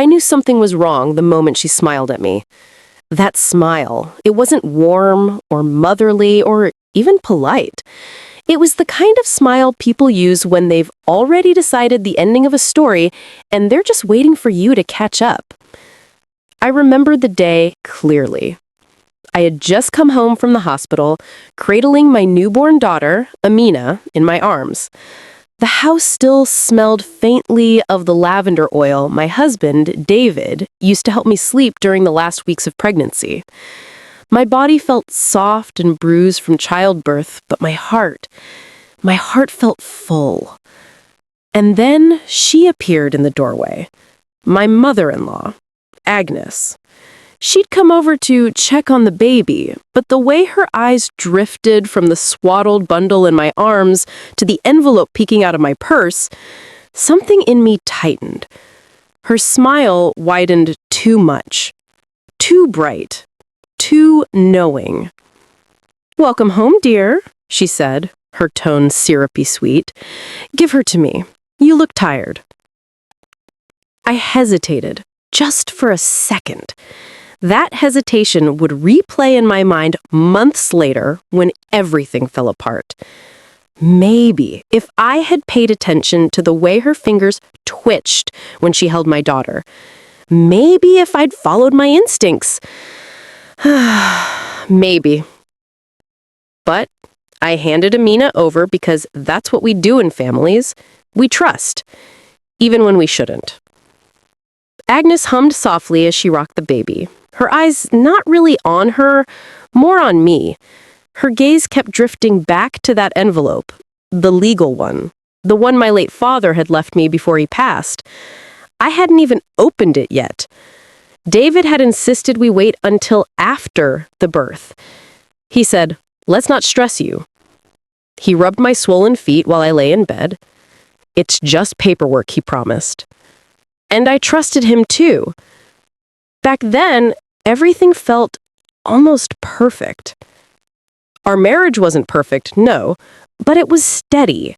I knew something was wrong the moment she smiled at me. That smile, it wasn't warm or motherly or even polite. It was the kind of smile people use when they've already decided the ending of a story and they're just waiting for you to catch up. I remembered the day clearly. I had just come home from the hospital, cradling my newborn daughter, Amina, in my arms. The house still smelled faintly of the lavender oil my husband, David, used to help me sleep during the last weeks of pregnancy. My body felt soft and bruised from childbirth, but my heart felt full. And then she appeared in the doorway. My mother-in-law, Agnes. She'd come over to check on the baby, but the way her eyes drifted from the swaddled bundle in my arms to the envelope peeking out of my purse, something in me tightened. Her smile widened too much, too bright, too knowing. "Welcome home, dear," she said, her tone syrupy sweet. "Give her to me. You look tired." I hesitated, just for a second. That hesitation would replay in my mind months later when everything fell apart. Maybe if I had paid attention to the way her fingers twitched when she held my daughter. Maybe if I'd followed my instincts. Maybe. But I handed Amina over because that's what we do in families. We trust, even when we shouldn't. Agnes hummed softly as she rocked the baby. Her eyes not really on her, more on me. Her gaze kept drifting back to that envelope, the legal one, the one my late father had left me before he passed. I hadn't even opened it yet. David had insisted we wait until after the birth. He said, "Let's not stress you." He rubbed my swollen feet while I lay in bed. "It's just paperwork," he promised. And I trusted him too. Back then, everything felt almost perfect. Our marriage wasn't perfect, no, but it was steady.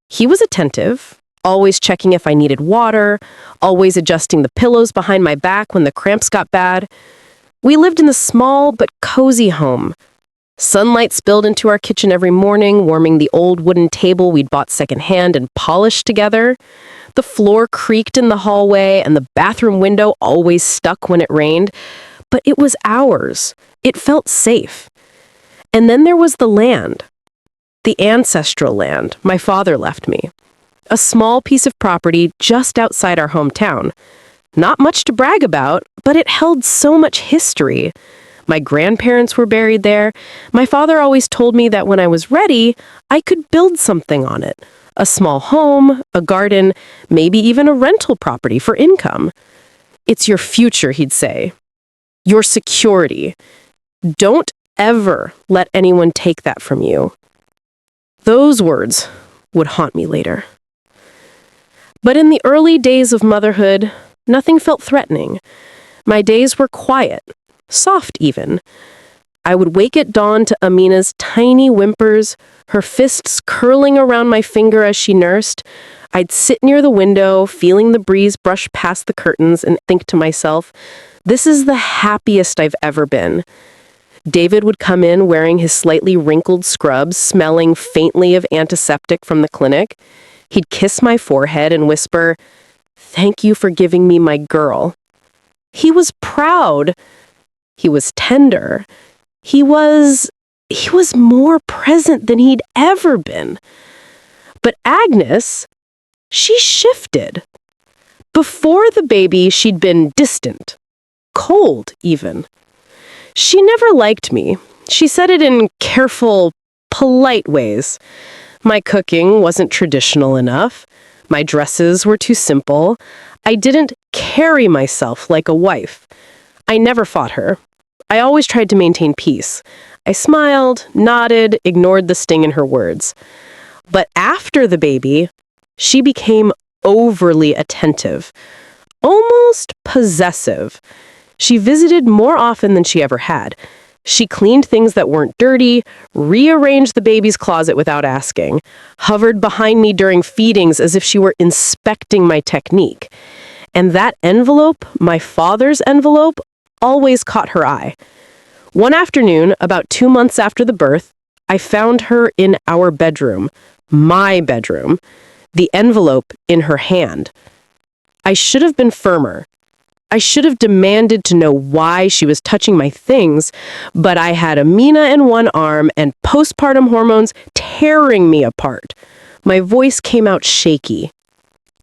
He was attentive, always checking if I needed water, always adjusting the pillows behind my back when the cramps got bad. We lived in a small but cozy home. Sunlight spilled into our kitchen every morning, warming the old wooden table we'd bought secondhand and polished together. The floor creaked in the hallway, and the bathroom window always stuck when it rained. But it was ours. It felt safe. And then there was the land. The ancestral land my father left me. A small piece of property just outside our hometown. Not much to brag about, but it held so much history. My grandparents were buried there. My father always told me that when I was ready, I could build something on it. A small home, a garden, maybe even a rental property for income. "It's your future," he'd say. "Your security. Don't ever let anyone take that from you." Those words would haunt me later. But in the early days of motherhood, nothing felt threatening. My days were quiet, soft even. I would wake at dawn to Amina's tiny whimpers, her fists curling around my finger as she nursed. I'd sit near the window, feeling the breeze brush past the curtains, and think to myself, this is the happiest I've ever been. David would come in wearing his slightly wrinkled scrubs, smelling faintly of antiseptic from the clinic. He'd kiss my forehead and whisper, "Thank you for giving me my girl." He was proud. He was tender. He was more present than he'd ever been. But Agnes, she shifted. Before the baby, she'd been distant, cold even. She never liked me. She said it in careful, polite ways. My cooking wasn't traditional enough. My dresses were too simple. I didn't carry myself like a wife. I never fought her. I always tried to maintain peace. I smiled, nodded, ignored the sting in her words. But after the baby, she became overly attentive, almost possessive. She visited more often than she ever had. She cleaned things that weren't dirty, rearranged the baby's closet without asking, hovered behind me during feedings as if she were inspecting my technique. And that envelope, my father's envelope, always caught her eye. One afternoon, about 2 months after the birth, I found her in our bedroom, my bedroom, the envelope in her hand. I should have been firmer. I should have demanded to know why she was touching my things, but I had Amina in one arm and postpartum hormones tearing me apart. My voice came out shaky.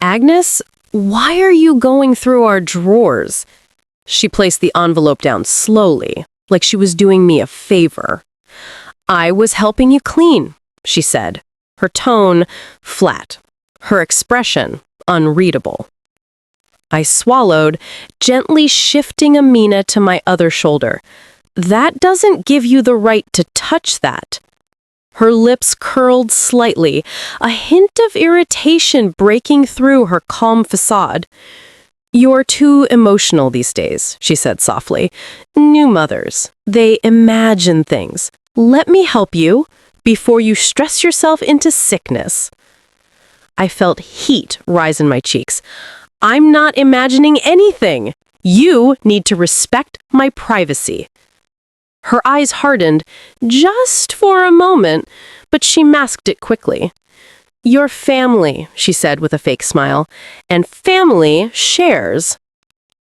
"Agnes, why are you going through our drawers?" She placed the envelope down slowly, like she was doing me a favor. "I was helping you clean," she said, her tone flat, her expression unreadable. I swallowed, gently shifting Amina to my other shoulder. "That doesn't give you the right to touch that." Her lips curled slightly, a hint of irritation breaking through her calm facade. "You're too emotional these days," she said softly. "New mothers, they imagine things. Let me help you before you stress yourself into sickness." I felt heat rise in my cheeks. "I'm not imagining anything. You need to respect my privacy." Her eyes hardened just for a moment, but she masked it quickly. "Your family," she said with a fake smile, "and family shares."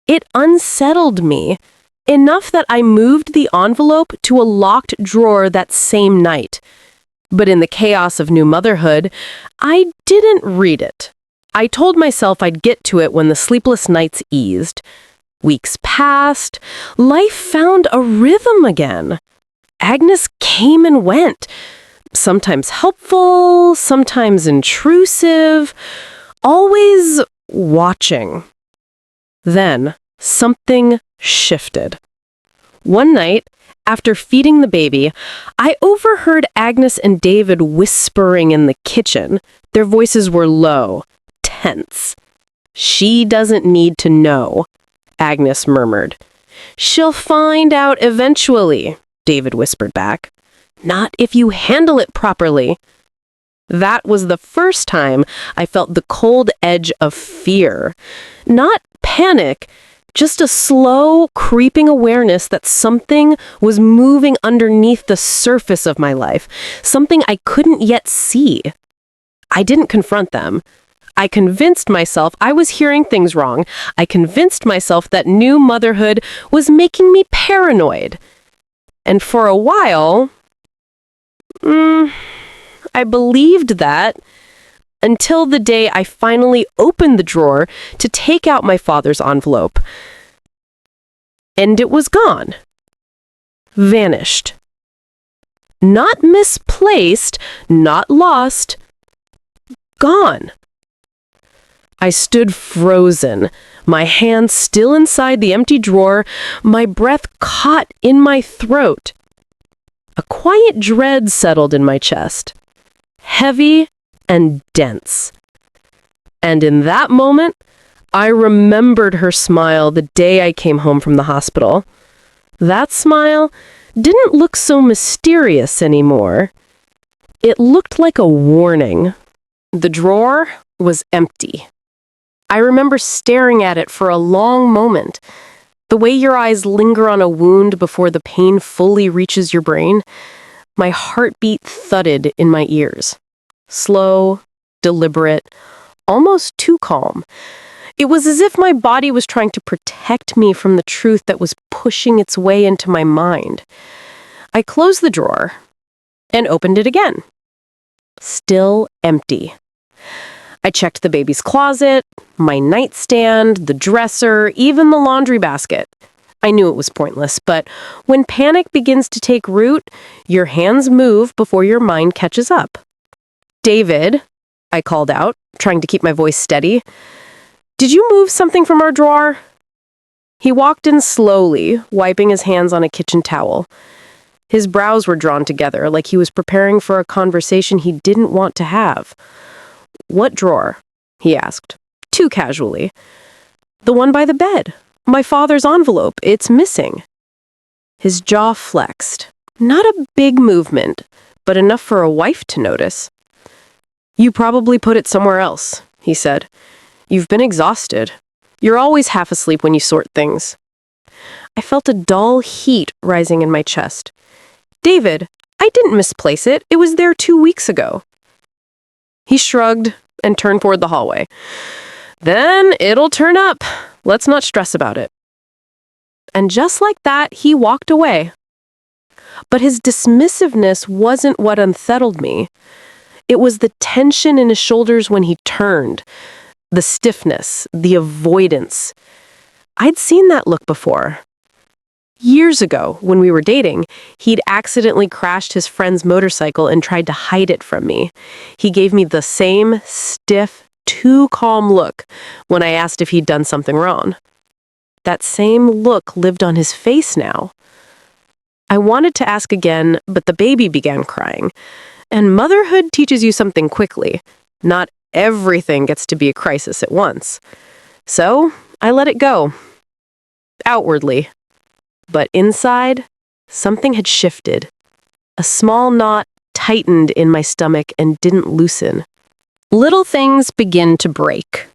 It unsettled me, enough that I moved the envelope to a locked drawer that same night. But in the chaos of new motherhood, I didn't read it. I told myself I'd get to it when the sleepless nights eased. Weeks passed. Life found a rhythm again. Agnes came and went. Sometimes helpful, sometimes intrusive, always watching. Then something shifted. One night, after feeding the baby, I overheard Agnes and David whispering in the kitchen. Their voices were low, tense. "She doesn't need to know," Agnes murmured. "She'll find out eventually," David whispered back. "Not if you handle it properly." That was the first time I felt the cold edge of fear. Not panic, just a slow, creeping awareness that something was moving underneath the surface of my life, something I couldn't yet see. I didn't confront them. I convinced myself I was hearing things wrong. I convinced myself that new motherhood was making me paranoid. And for a while, I believed that, until the day I finally opened the drawer to take out my father's envelope. And it was gone. Vanished. Not misplaced, not lost. Gone. I stood frozen, my hand still inside the empty drawer, my breath caught in my throat. A quiet dread settled in my chest, heavy and dense. And in that moment, I remembered her smile the day I came home from the hospital. That smile didn't look so mysterious anymore. It looked like a warning. The drawer was empty. I remember staring at it for a long moment, the way your eyes linger on a wound before the pain fully reaches your brain. My heartbeat thudded in my ears. Slow, deliberate, almost too calm. It was as if my body was trying to protect me from the truth that was pushing its way into my mind. I closed the drawer and opened it again. Still empty. I checked the baby's closet, my nightstand, the dresser, even the laundry basket. I knew it was pointless, but when panic begins to take root, your hands move before your mind catches up. "David," I called out, trying to keep my voice steady. "Did you move something from our drawer?" He walked in slowly, wiping his hands on a kitchen towel. His brows were drawn together, like he was preparing for a conversation he didn't want to have. "What drawer?" he asked, too casually. "The one by the bed. My father's envelope. It's missing." His jaw flexed. Not a big movement, but enough for a wife to notice. "You probably put it somewhere else," he said. "You've been exhausted. You're always half asleep when you sort things." I felt a dull heat rising in my chest. "David, I didn't misplace it. It was there 2 weeks ago." He shrugged and turned toward the hallway. "Then it'll turn up. Let's not stress about it." And just like that, he walked away. But his dismissiveness wasn't what unsettled me. It was the tension in his shoulders when he turned, the stiffness, the avoidance. I'd seen that look before. Years ago, when we were dating, he'd accidentally crashed his friend's motorcycle and tried to hide it from me. He gave me the same stiff, too calm look when I asked if he'd done something wrong. That same look lived on his face now. I wanted to ask again, but the baby began crying. And motherhood teaches you something quickly. Not everything gets to be a crisis at once. So I let it go. Outwardly. But inside, something had shifted. A small knot tightened in my stomach and didn't loosen. Little things begin to break.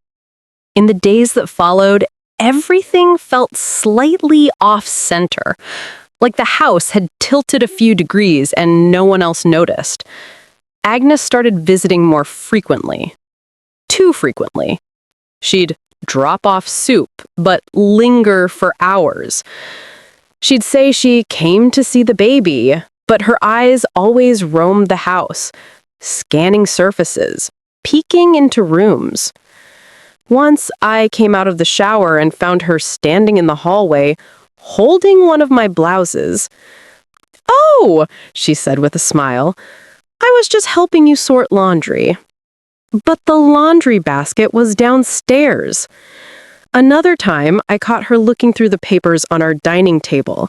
In the days that followed, everything felt slightly off-center, like the house had tilted a few degrees and no one else noticed. Agnes started visiting more frequently. Too frequently. She'd drop off soup, but linger for hours. She'd say she came to see the baby, but her eyes always roamed the house, scanning surfaces, peeking into rooms. Once I came out of the shower and found her standing in the hallway, holding one of my blouses. "Oh," she said with a smile, "I was just helping you sort laundry." But the laundry basket was downstairs. Another time, I caught her looking through the papers on our dining table.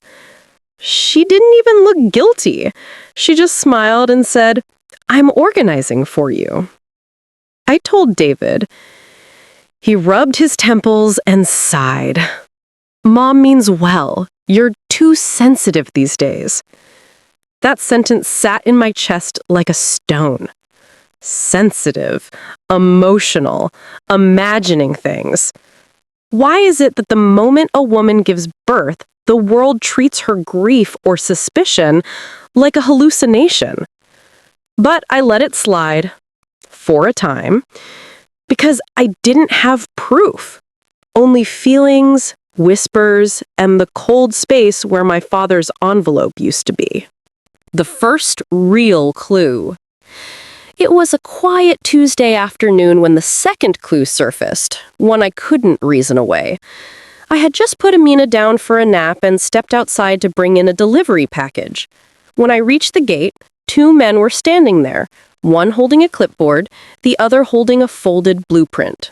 She didn't even look guilty. She just smiled and said, "I'm organizing for you." I told David. He rubbed his temples and sighed. "Mom means well. You're too sensitive these days." That sentence sat in my chest like a stone. Sensitive, emotional, imagining things. Why is it that the moment a woman gives birth, the world treats her grief or suspicion like a hallucination? But I let it slide, for a time, because I didn't have proof. Only feelings, whispers, and the cold space where my father's envelope used to be. The first real clue. It was a quiet Tuesday afternoon when the second clue surfaced, one I couldn't reason away. I had just put Amina down for a nap and stepped outside to bring in a delivery package. When I reached the gate, 2 men were standing there, one holding a clipboard, the other holding a folded blueprint.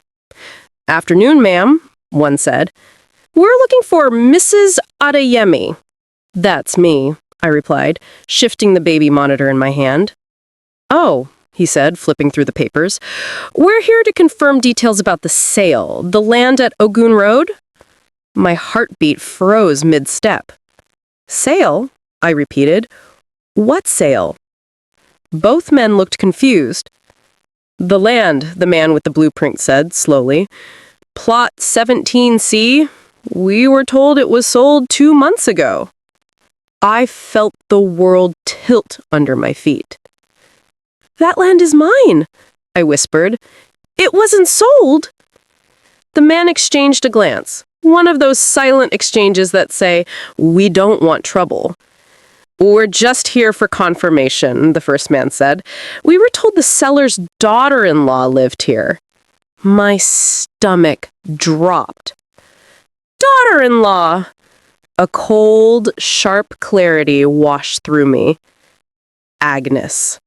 "Afternoon, ma'am," one said. "We're looking for Mrs. Adeyemi." "That's me," I replied, shifting the baby monitor in my hand. "Oh," he said, flipping through the papers. "We're here to confirm details about the sale, the land at Ogun Road." My heartbeat froze mid-step. "Sale?" I repeated. "What sale?" Both men looked confused. "The land," the man with the blueprint said, slowly. "Plot 17C. We were told it was sold 2 months ago." I felt the world tilt under my feet. "That land is mine," I whispered. "It wasn't sold." The man exchanged a glance, one of those silent exchanges that say, "We don't want trouble." "We're just here for confirmation," the first man said. "We were told the seller's daughter-in-law lived here." My stomach dropped. "Daughter-in-law!" A cold, sharp clarity washed through me. Agnes.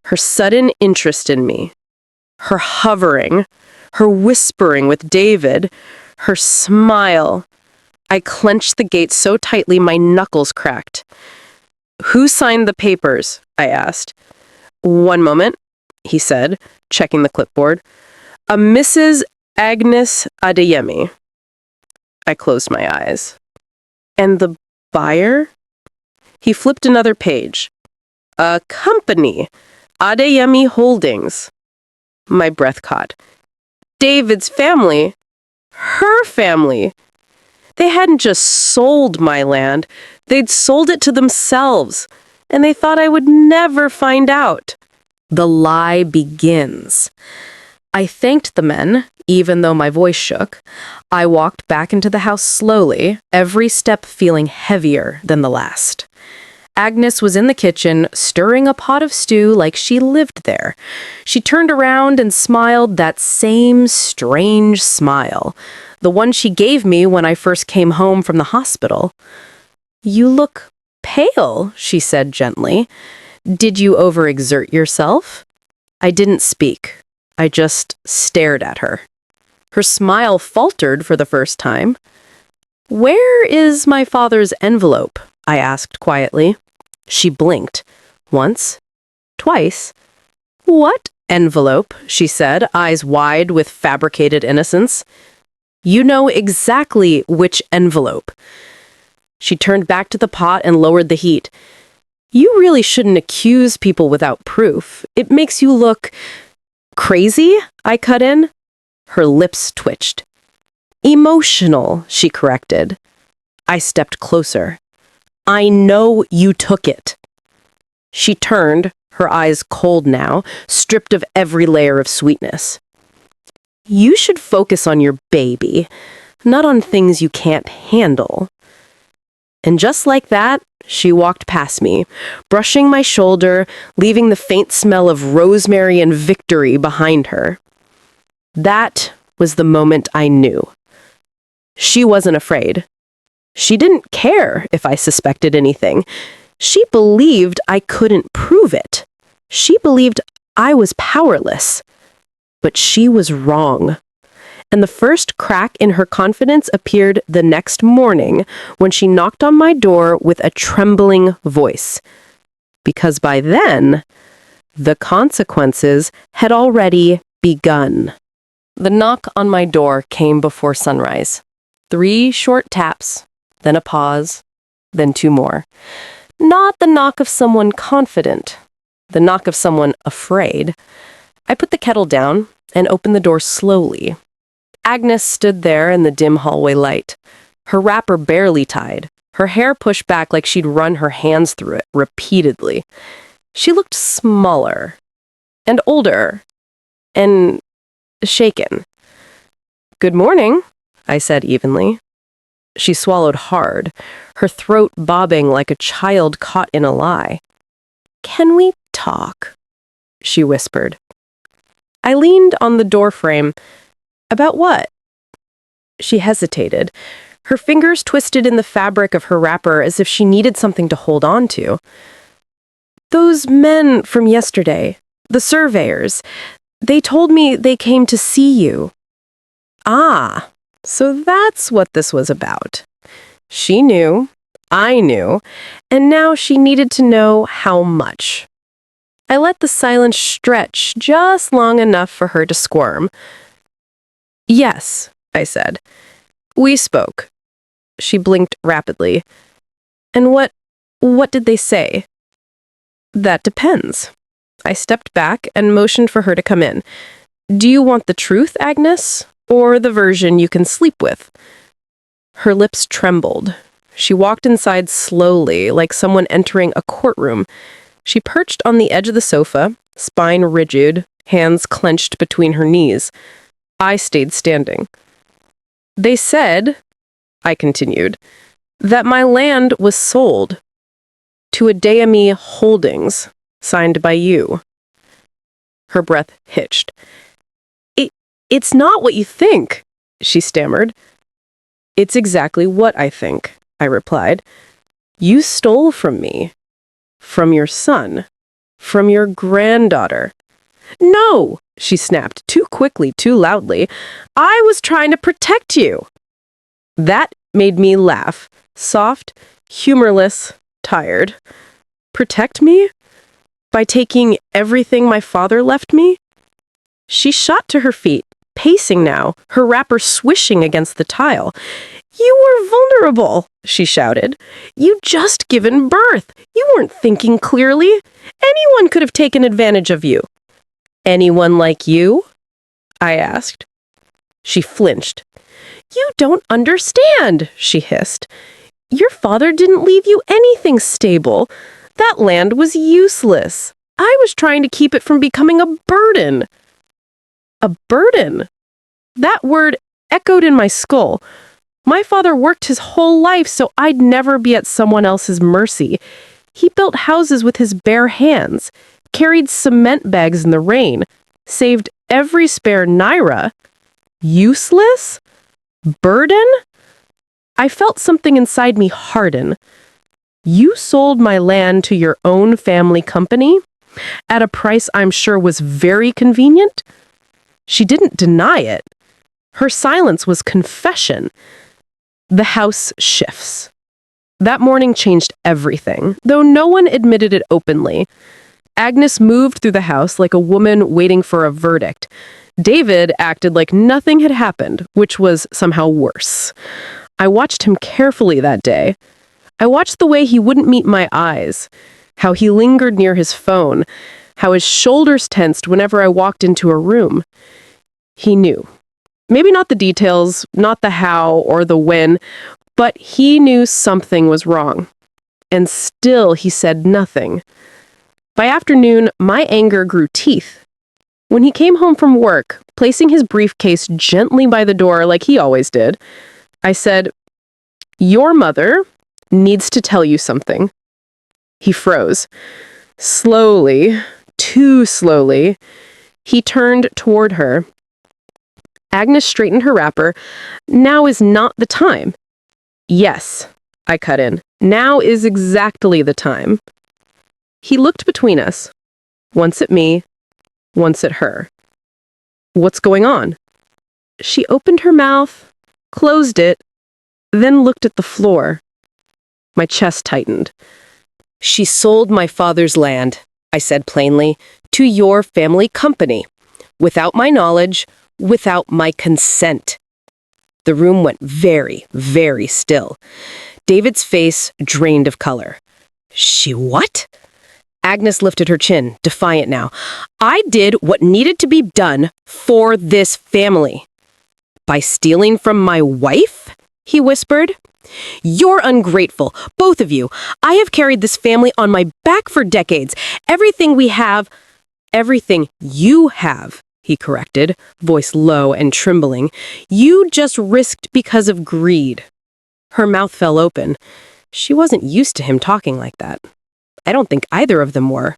Her sudden interest in me. Her hovering. Her whispering with David. Her smile. I clenched the gate so tightly my knuckles cracked. "Who signed the papers?" I asked. "One moment," he said, checking the clipboard. "A Mrs. Agnes Adeyemi." I closed my eyes. "And the buyer?" He flipped another page. "A company. Adeyemi Holdings." My breath caught. "David's family." her family. They hadn't just sold my land, they'd sold it to themselves, and they thought I would never find out. The lie begins. I thanked the men, even though my voice shook. I walked back into the house slowly, every step feeling heavier than the last. Agnes was in the kitchen, stirring a pot of stew like she lived there. She turned around and smiled that same strange smile, the one she gave me when I first came home from the hospital. "You look pale," she said gently. "Did you overexert yourself?" I didn't speak. I just stared at her. Her smile faltered for the first time. "Where is my father's envelope?" I asked quietly. She blinked. Once. Twice. "What envelope?" she said, eyes wide with fabricated innocence. "You know exactly which envelope." She turned back to the pot and lowered the heat. "You really shouldn't accuse people without proof. It makes you look crazy," I cut in. Her lips twitched. "Emotional," she corrected. I stepped closer. "I know you took it." She turned, her eyes cold now, stripped of every layer of sweetness. "You should focus on your baby, not on things you can't handle." And just like that, she walked past me, brushing my shoulder, leaving the faint smell of rosemary and victory behind her. That was the moment I knew. She wasn't afraid. She didn't care if I suspected anything. She believed I couldn't prove it. She believed I was powerless. But she was wrong. And the first crack in her confidence appeared the next morning when she knocked on my door with a trembling voice. Because by then, the consequences had already begun. The knock on my door came before sunrise. 3 short taps, then a pause, then 2 more. Not the knock of someone confident, the knock of someone afraid. I put the kettle down and opened the door slowly. Agnes stood there in the dim hallway light, her wrapper barely tied, her hair pushed back like she'd run her hands through it repeatedly. She looked smaller and older and shaken. "Good morning," I said evenly. She swallowed hard, her throat bobbing like a child caught in a lie. "Can we talk?" she whispered. I leaned on the doorframe. "About what?" She hesitated, her fingers twisted in the fabric of her wrapper as if she needed something to hold on to. "Those men from yesterday, the surveyors, they told me they came to see you." Ah, so that's what this was about. She knew, I knew, and now she needed to know how much. I let the silence stretch just long enough for her to squirm. "Yes," I said. "We spoke." She blinked rapidly. "And what did they say?" "That depends." I stepped back and motioned for her to come in. "Do you want the truth, Agnes, or the version you can sleep with?" Her lips trembled. She walked inside slowly, like someone entering a courtroom. She perched on the edge of the sofa, spine rigid, hands clenched between her knees. I stayed standing. "They said," I continued, "that my land was sold to a Deami Holdings, signed by you." Her breath hitched. It's not what you think," she stammered. "It's exactly what I think," I replied. "You stole from me, from your son, from your granddaughter." "No," she snapped, too quickly, too loudly. "I was trying to protect you." That made me laugh, soft, humorless, tired. Protect me? By taking everything my father left me? She shot to her feet, pacing now, her wrapper swishing against the tile. "You were vulnerable," she shouted. "You'd just given birth. You weren't thinking clearly. Anyone could have taken advantage of you." "Anyone like you?" I asked. She flinched. You don't understand, she hissed. Your father didn't leave you anything stable. That land was useless. I was trying to keep it from becoming a burden. A burden? That word echoed in my skull. My father worked his whole life so I'd never be at someone else's mercy. He built houses with his bare hands, carried cement bags in the rain, saved every spare naira. Useless? Burden? I felt something inside me harden. You sold my land to your own family company? At a price I'm sure was very convenient? She didn't deny it. Her silence was confession. The house shifts. That morning changed everything, though no one admitted it openly. Agnes moved through the house like a woman waiting for a verdict. David acted like nothing had happened, which was somehow worse. I watched him carefully that day. I watched the way he wouldn't meet my eyes, how he lingered near his phone, how his shoulders tensed whenever I walked into a room. He knew. Maybe not the details, not the how or the when, but he knew something was wrong. And still he said nothing. By afternoon, my anger grew teeth. When he came home from work, placing his briefcase gently by the door like he always did, I said, "Your mother needs to tell you something." He froze. Slowly, too slowly, he turned toward her. Agnes straightened her wrapper. "Now is not the time." "Yes," I cut in. "Now is exactly the time." He looked between us, once at me, once at her. "What's going on?" She opened her mouth, closed it, then looked at the floor. My chest tightened. "She sold my father's land," I said plainly, "to your family company, without my knowledge, without my consent." The room went very, very still. David's face drained of color. "She what?" Agnes lifted her chin, defiant now. "I did what needed to be done for this family." "By stealing from my wife?" he whispered. "You're ungrateful, both of you. I have carried this family on my back for decades. Everything we have, everything you have," he corrected, voice low and trembling. "You just risked because of greed." Her mouth fell open. She wasn't used to him talking like that. I don't think either of them were.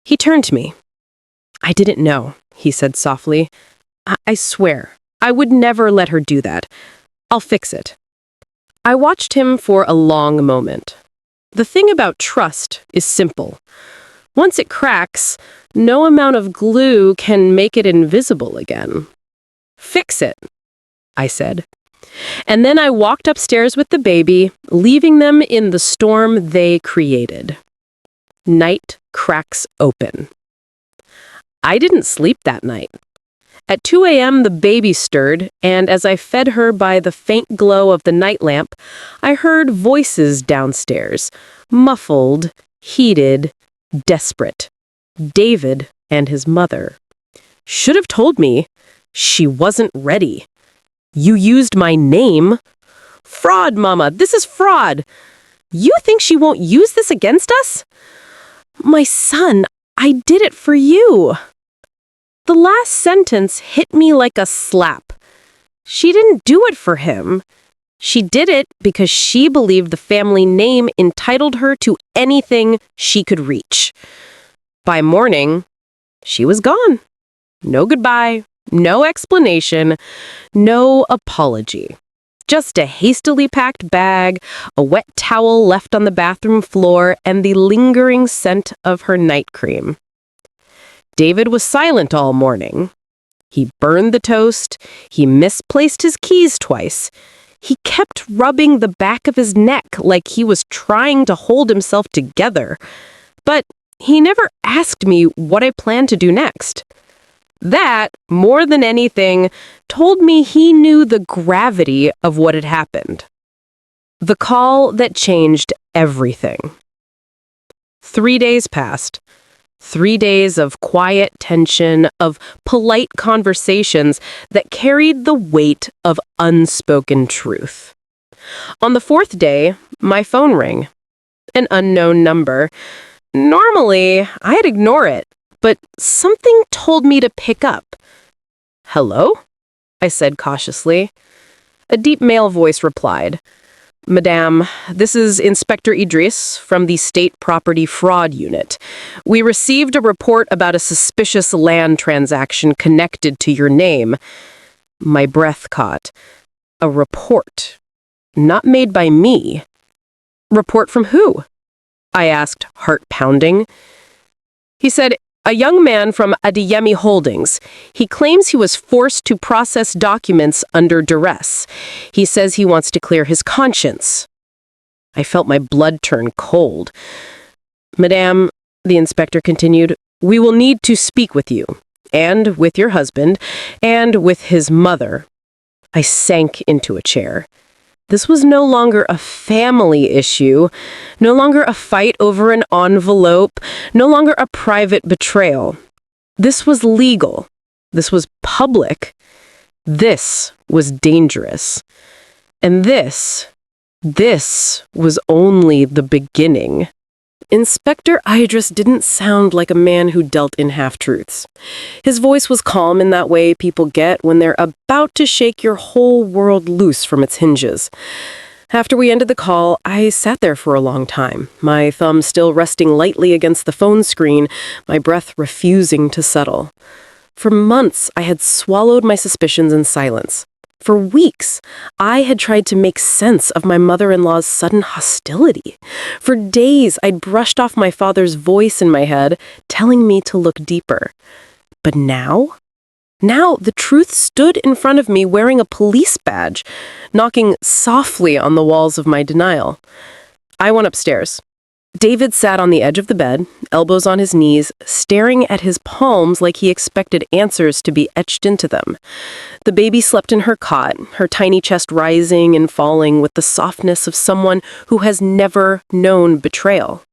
He turned to me. "I didn't know," he said softly. I swear, I would never let her do that. I'll fix it." I watched him for a long moment. The thing about trust is simple. Once it cracks, no amount of glue can make it invisible again. "Fix it," I said. And then I walked upstairs with the baby, leaving them in the storm they created. Night cracks open. I didn't sleep that night. At 2 a.m., the baby stirred, and as I fed her by the faint glow of the night lamp, I heard voices downstairs, muffled, heated, desperate. David and his mother. Should have told me. She wasn't ready. "You used my name." "Fraud, Mama. This is fraud." "You think she won't use this against us?" "My son, I did it for you." The last sentence hit me like a slap. She didn't do it for him. She did it because she believed the family name entitled her to anything she could reach. By morning, she was gone. No goodbye, no explanation, no apology. Just a hastily packed bag, a wet towel left on the bathroom floor, and the lingering scent of her night cream. David was silent all morning. He burned the toast. He misplaced his keys twice. He kept rubbing the back of his neck like he was trying to hold himself together. But he never asked me what I planned to do next. That, more than anything, told me he knew the gravity of what had happened. The call that changed everything. 3 days passed. 3 days of quiet tension, of polite conversations that carried the weight of unspoken truth. On the fourth day, my phone rang. An unknown number. Normally, I'd ignore it, but something told me to pick up. "Hello?" I said cautiously. A deep male voice replied, "Madame, this is Inspector Idris from the State Property Fraud Unit. We received a report about a suspicious land transaction connected to your name." My breath caught. A report. Not made by me. "Report from who?" I asked, heart pounding. He said, "A young man from Adeyemi Holdings. He claims he was forced to process documents under duress. He says he wants to clear his conscience." I felt my blood turn cold. "Madame," the inspector continued, "we will need to speak with you, and with your husband, and with his mother." I sank into a chair. This was no longer a family issue, no longer a fight over an envelope, no longer a private betrayal. This was legal. This was public. This was dangerous. And this was only the beginning. Inspector Idris didn't sound like a man who dealt in half-truths. His voice was calm in that way people get when they're about to shake your whole world loose from its hinges. After we ended the call, I sat there for a long time, my thumb still resting lightly against the phone screen, my breath refusing to settle. For months, I had swallowed my suspicions in silence. For weeks, I had tried to make sense of my mother-in-law's sudden hostility. For days, I'd brushed off my father's voice in my head, telling me to look deeper. But now the truth stood in front of me wearing a police badge, knocking softly on the walls of my denial. I went upstairs. David sat on the edge of the bed, elbows on his knees, staring at his palms like he expected answers to be etched into them. The baby slept in her cot, her tiny chest rising and falling with the softness of someone who has never known betrayal.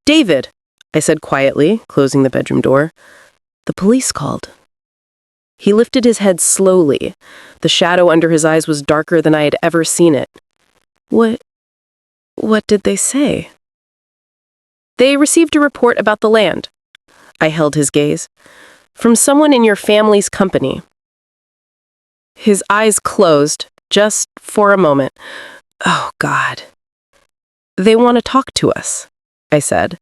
"David," I said quietly, closing the bedroom door. "The police called." He lifted his head slowly. The shadow under his eyes was darker than I had ever seen it. What did they say?" "They received a report about the land." I held his gaze. "From someone in your family's company." His eyes closed, just for a moment. Oh, God. "They want to talk to us," I said.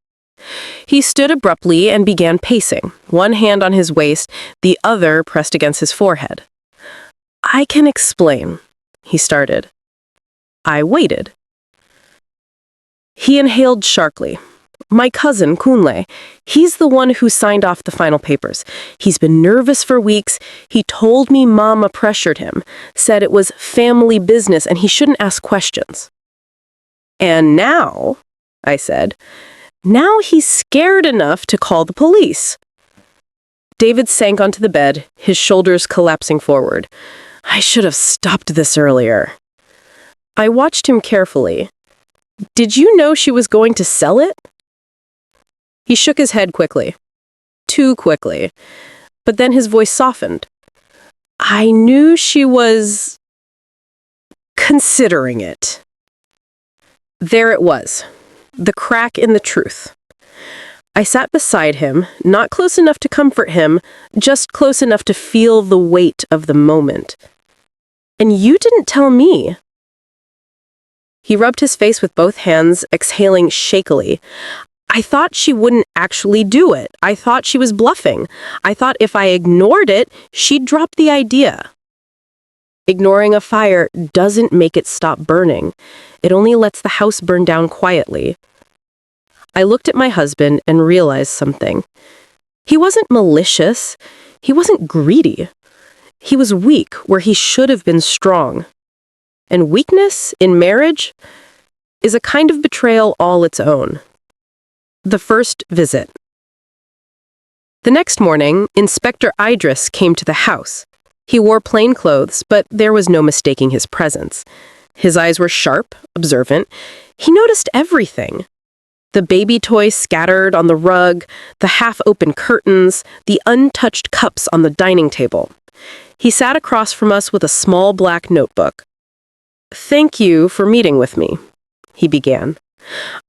He stood abruptly and began pacing, one hand on his waist, the other pressed against his forehead. "I can explain," he started. I waited. He inhaled sharply. "My cousin, Kunle, he's the one who signed off the final papers. He's been nervous for weeks. He told me Mama pressured him, said it was family business and he shouldn't ask questions." "And now," I said, "now he's scared enough to call the police." David sank onto the bed, his shoulders collapsing forward. I should have stopped this earlier. I watched him carefully. "Did you know she was going to sell it?" He shook his head quickly. Too quickly. But then his voice softened. "I knew she was considering it." There it was, the crack in the truth. I sat beside him, not close enough to comfort him, just close enough to feel the weight of the moment. "And you didn't tell me." He rubbed his face with both hands, exhaling shakily. "I thought she wouldn't actually do it. I thought she was bluffing. I thought if I ignored it, she'd drop the idea." Ignoring a fire doesn't make it stop burning. It only lets the house burn down quietly. I looked at my husband and realized something. He wasn't malicious. He wasn't greedy. He was weak where he should have been strong. And weakness in marriage is a kind of betrayal all its own. The first visit. The next morning, Inspector Idris came to the house. He wore plain clothes, but there was no mistaking his presence. His eyes were sharp, observant. He noticed everything. The baby toy scattered on the rug, the half-open curtains, the untouched cups on the dining table. He sat across from us with a small black notebook. "Thank you for meeting with me," he began.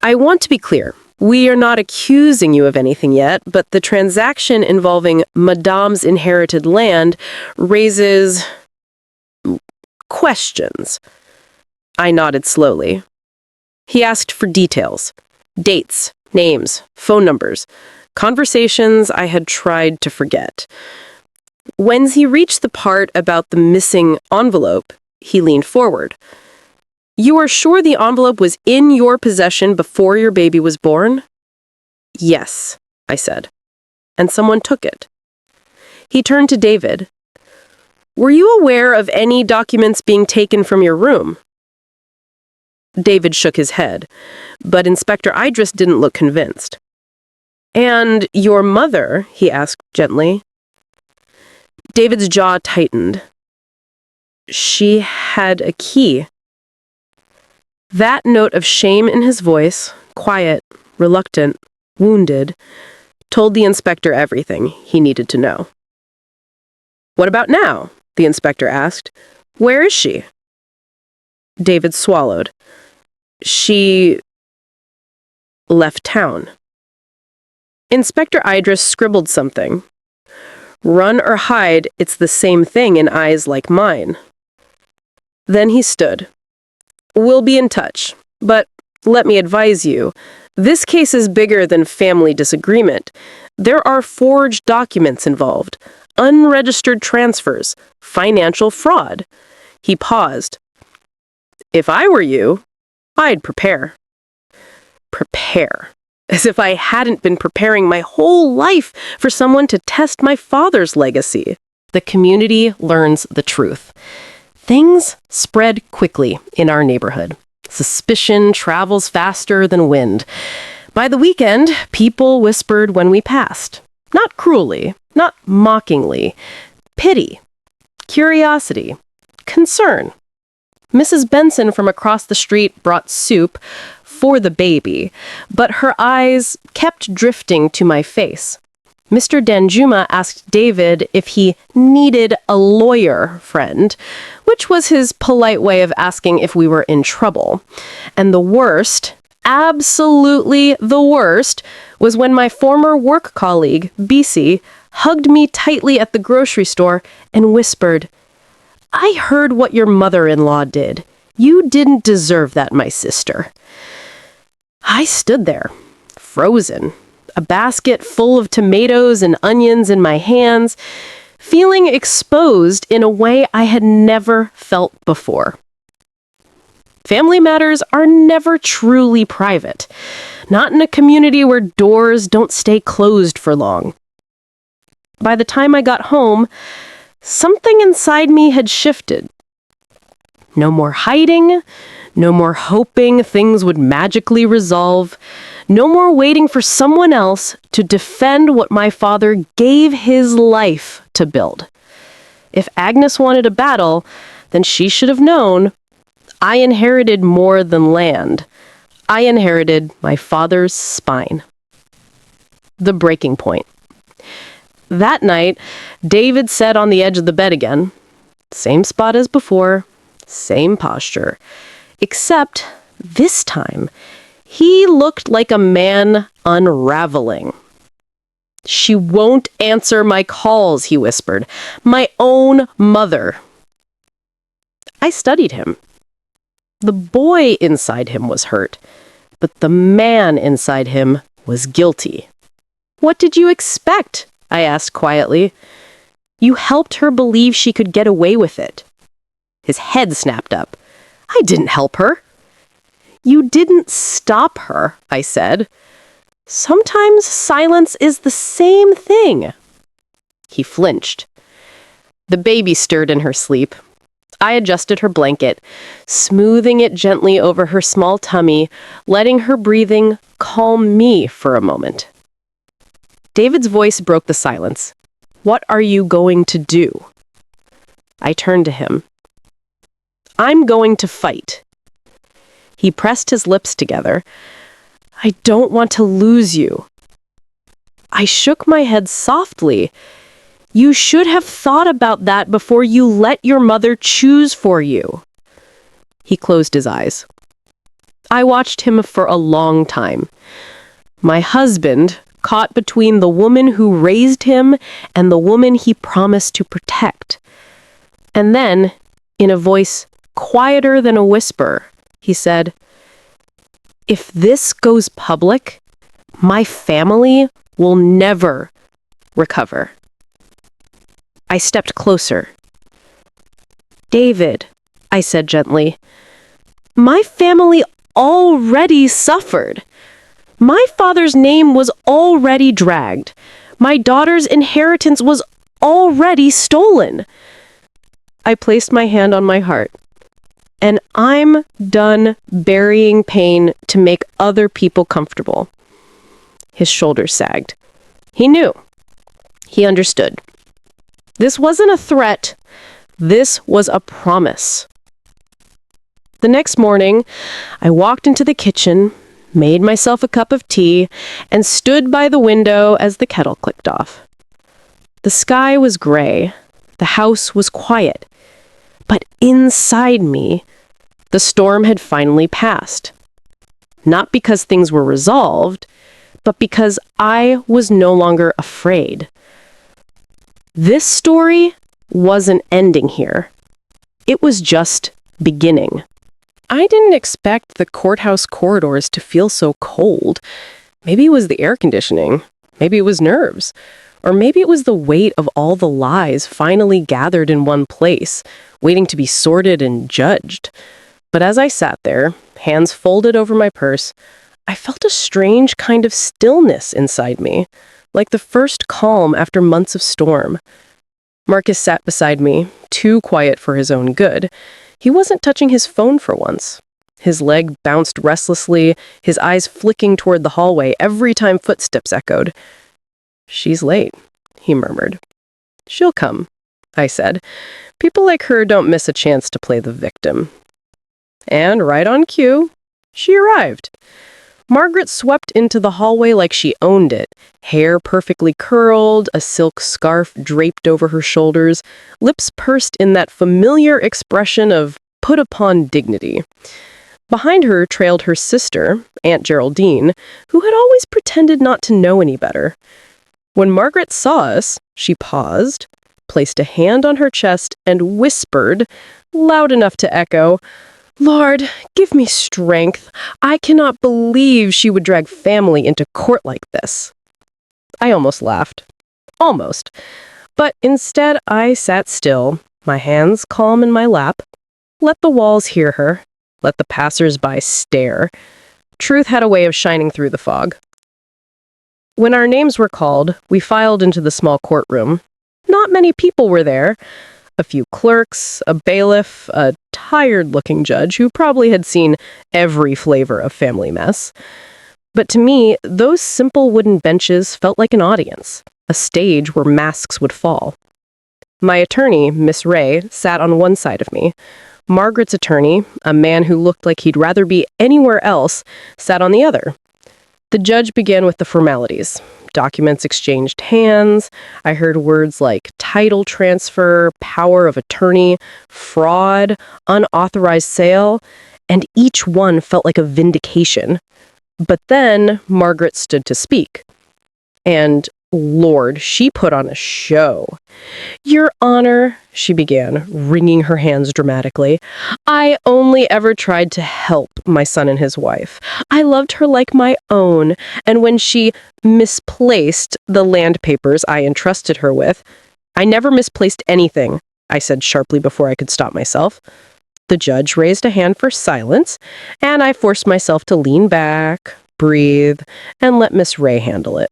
"I want to be clear. We are not accusing you of anything yet, but the transaction involving Madame's inherited land raises questions." I nodded slowly. He asked for details. Dates, names, phone numbers, conversations I had tried to forget. When he reached the part about the missing envelope, he leaned forward. "You are sure the envelope was in your possession before your baby was born?" "Yes," I said. "And someone took it." He turned to David. "Were you aware of any documents being taken from your room?" David shook his head, but Inspector Idris didn't look convinced. "And your mother?" he asked gently. David's jaw tightened. "She had a key." That note of shame in his voice, quiet, reluctant, wounded, told the inspector everything he needed to know. "What about now?" the inspector asked. "Where is she?" David swallowed. "She left town." Inspector Idris scribbled something. "Run or hide, it's the same thing in eyes like mine." Then he stood. "We'll be in touch, but let me advise you, this case is bigger than family disagreement. There are forged documents involved, unregistered transfers, financial fraud." He paused. "If I were you, I'd prepare." Prepare. As if I hadn't been preparing my whole life for someone to test my father's legacy. The community learns the truth. Things spread quickly in our neighborhood. Suspicion travels faster than wind. By the weekend, people whispered when we passed. Not cruelly, not mockingly. Pity, curiosity, concern. Mrs. Benson from across the street brought soup for the baby, but her eyes kept drifting to my face. Mr. Danjuma asked David if he needed a lawyer friend, which was his polite way of asking if we were in trouble. And the worst, absolutely the worst, was when my former work colleague, BC, hugged me tightly at the grocery store and whispered, "I heard what your mother-in-law did. You didn't deserve that, my sister." I stood there, frozen, a basket full of tomatoes and onions in my hands, feeling exposed in a way I had never felt before. Family matters are never truly private, not in a community where doors don't stay closed for long. By the time I got home, something inside me had shifted. No more hiding, no more hoping things would magically resolve, no more waiting for someone else to defend what my father gave his life to build. If Agnes wanted a battle, then she should have known. I inherited more than land. I inherited my father's spine. The breaking point. That night, David sat on the edge of the bed again. Same spot as before, same posture. Except, this time, he looked like a man unraveling. "She won't answer my calls," he whispered. "My own mother." I studied him. The boy inside him was hurt, but the man inside him was guilty. "What did you expect?" I asked quietly. "You helped her believe she could get away with it." His head snapped up. "I didn't help her." "You didn't stop her," I said. "Sometimes silence is the same thing." He flinched. The baby stirred in her sleep. I adjusted her blanket, smoothing it gently over her small tummy, letting her breathing calm me for a moment. David's voice broke the silence. "What are you going to do?" I turned to him. "I'm going to fight." He pressed his lips together. I don't want to lose you. I shook my head softly. You should have thought about that before you let your mother choose for you. He closed his eyes. I watched him for a long time. My husband, caught between the woman who raised him and the woman he promised to protect. And then, in a voice quieter than a whisper, he said, "If this goes public, my family will never recover." I stepped closer. "David," I said gently, "my family already suffered. My father's name was already dragged. My daughter's inheritance was already stolen." I placed my hand on my heart. And I'm done burying pain to make other people comfortable. His shoulders sagged. He knew. He understood. This wasn't a threat. This was a promise. The next morning, I walked into the kitchen, made myself a cup of tea, and stood by the window as the kettle clicked off. The sky was gray. The house was quiet. But inside me, the storm had finally passed. Not because things were resolved, but because I was no longer afraid. This story wasn't ending here. It was just beginning. I didn't expect the courthouse corridors to feel so cold. Maybe it was the air conditioning. Maybe it was nerves. Or maybe it was the weight of all the lies finally gathered in one place, waiting to be sorted and judged. But as I sat there, hands folded over my purse, I felt a strange kind of stillness inside me, like the first calm after months of storm. Marcus sat beside me, too quiet for his own good. He wasn't touching his phone for once. His leg bounced restlessly, his eyes flicking toward the hallway every time footsteps echoed. "She's late," he murmured. "She'll come," I said. "People like her don't miss a chance to play the victim." And right on cue, she arrived. Margaret swept into the hallway like she owned it, hair perfectly curled, a silk scarf draped over her shoulders, lips pursed in that familiar expression of put upon dignity. Behind her trailed her sister, Aunt Geraldine, who had always pretended not to know any better. When Margaret saw us, she paused, placed a hand on her chest, and whispered, loud enough to echo, "Lord, give me strength. I cannot believe she would drag family into court like this." I almost laughed. Almost. But instead, I sat still, my hands calm in my lap. Let the walls hear her. Let the passers-by stare. Truth had a way of shining through the fog. When our names were called, we filed into the small courtroom. Not many people were there. A few clerks, a bailiff, a tired-looking judge who probably had seen every flavor of family mess. But to me, those simple wooden benches felt like an audience, a stage where masks would fall. My attorney, Miss Ray, sat on one side of me. Margaret's attorney, a man who looked like he'd rather be anywhere else, sat on the other. The judge began with the formalities. Documents exchanged hands. I heard words like title transfer, power of attorney, fraud, unauthorized sale, and each one felt like a vindication. But then Margaret stood to speak. And, Lord, she put on a show. "Your Honor," she began, wringing her hands dramatically, "I only ever tried to help my son and his wife. I loved her like my own, and when she misplaced the land papers I entrusted her with, I never misplaced anything," I said sharply before I could stop myself. The judge raised a hand for silence, and I forced myself to lean back, breathe, and let Miss Ray handle it.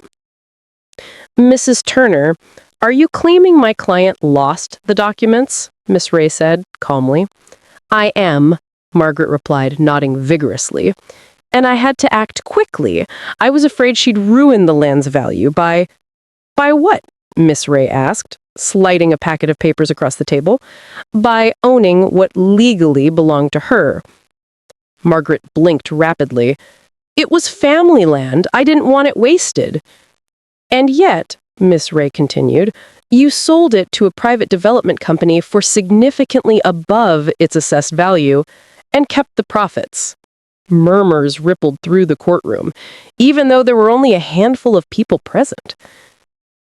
"Mrs. Turner, are you claiming my client lost the documents?" Miss Ray said, calmly. "I am," Margaret replied, nodding vigorously. "And I had to act quickly. I was afraid she'd ruin the land's value by..." "By what?" Miss Ray asked, sliding a packet of papers across the table. "By owning what legally belonged to her." Margaret blinked rapidly. It was family land. I didn't want it wasted. And yet, Miss Ray continued, you sold it to a private development company for significantly above its assessed value and kept the profits. Murmurs rippled through the courtroom, even though there were only a handful of people present.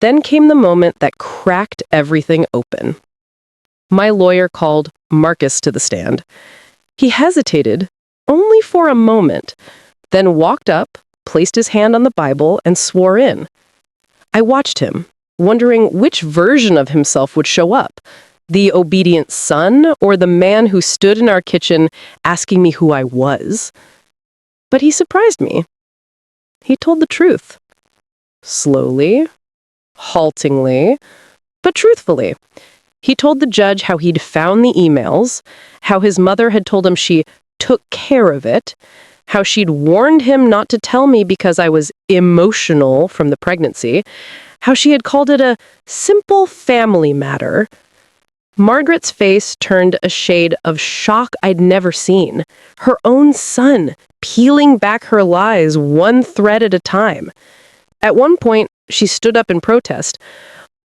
Then came the moment that cracked everything open. My lawyer called Marcus to the stand. He hesitated, only for a moment, then walked up, placed his hand on the Bible, and swore in. I watched him, wondering which version of himself would show up, the obedient son or the man who stood in our kitchen asking me who I was. But he surprised me. He told the truth. Slowly, haltingly, but truthfully. He told the judge how he'd found the emails, how his mother had told him she took care of it, how she'd warned him not to tell me because I was emotional from the pregnancy, how she had called it a simple family matter. Margaret's face turned a shade of shock I'd never seen. Her own son, peeling back her lies one thread at a time. At one point, she stood up in protest.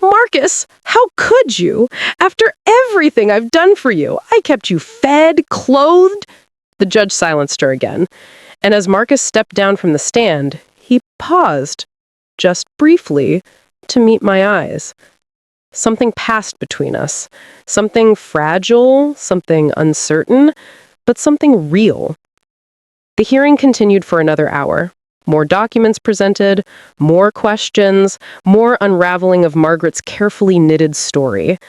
Marcus, how could you? After everything I've done for you, I kept you fed, clothed. The judge silenced her again, and as Marcus stepped down from the stand, he paused, just briefly, to meet my eyes. Something passed between us. Something fragile, something uncertain, but something real. The hearing continued for another hour. More documents presented, more questions, more unraveling of Margaret's carefully knitted story.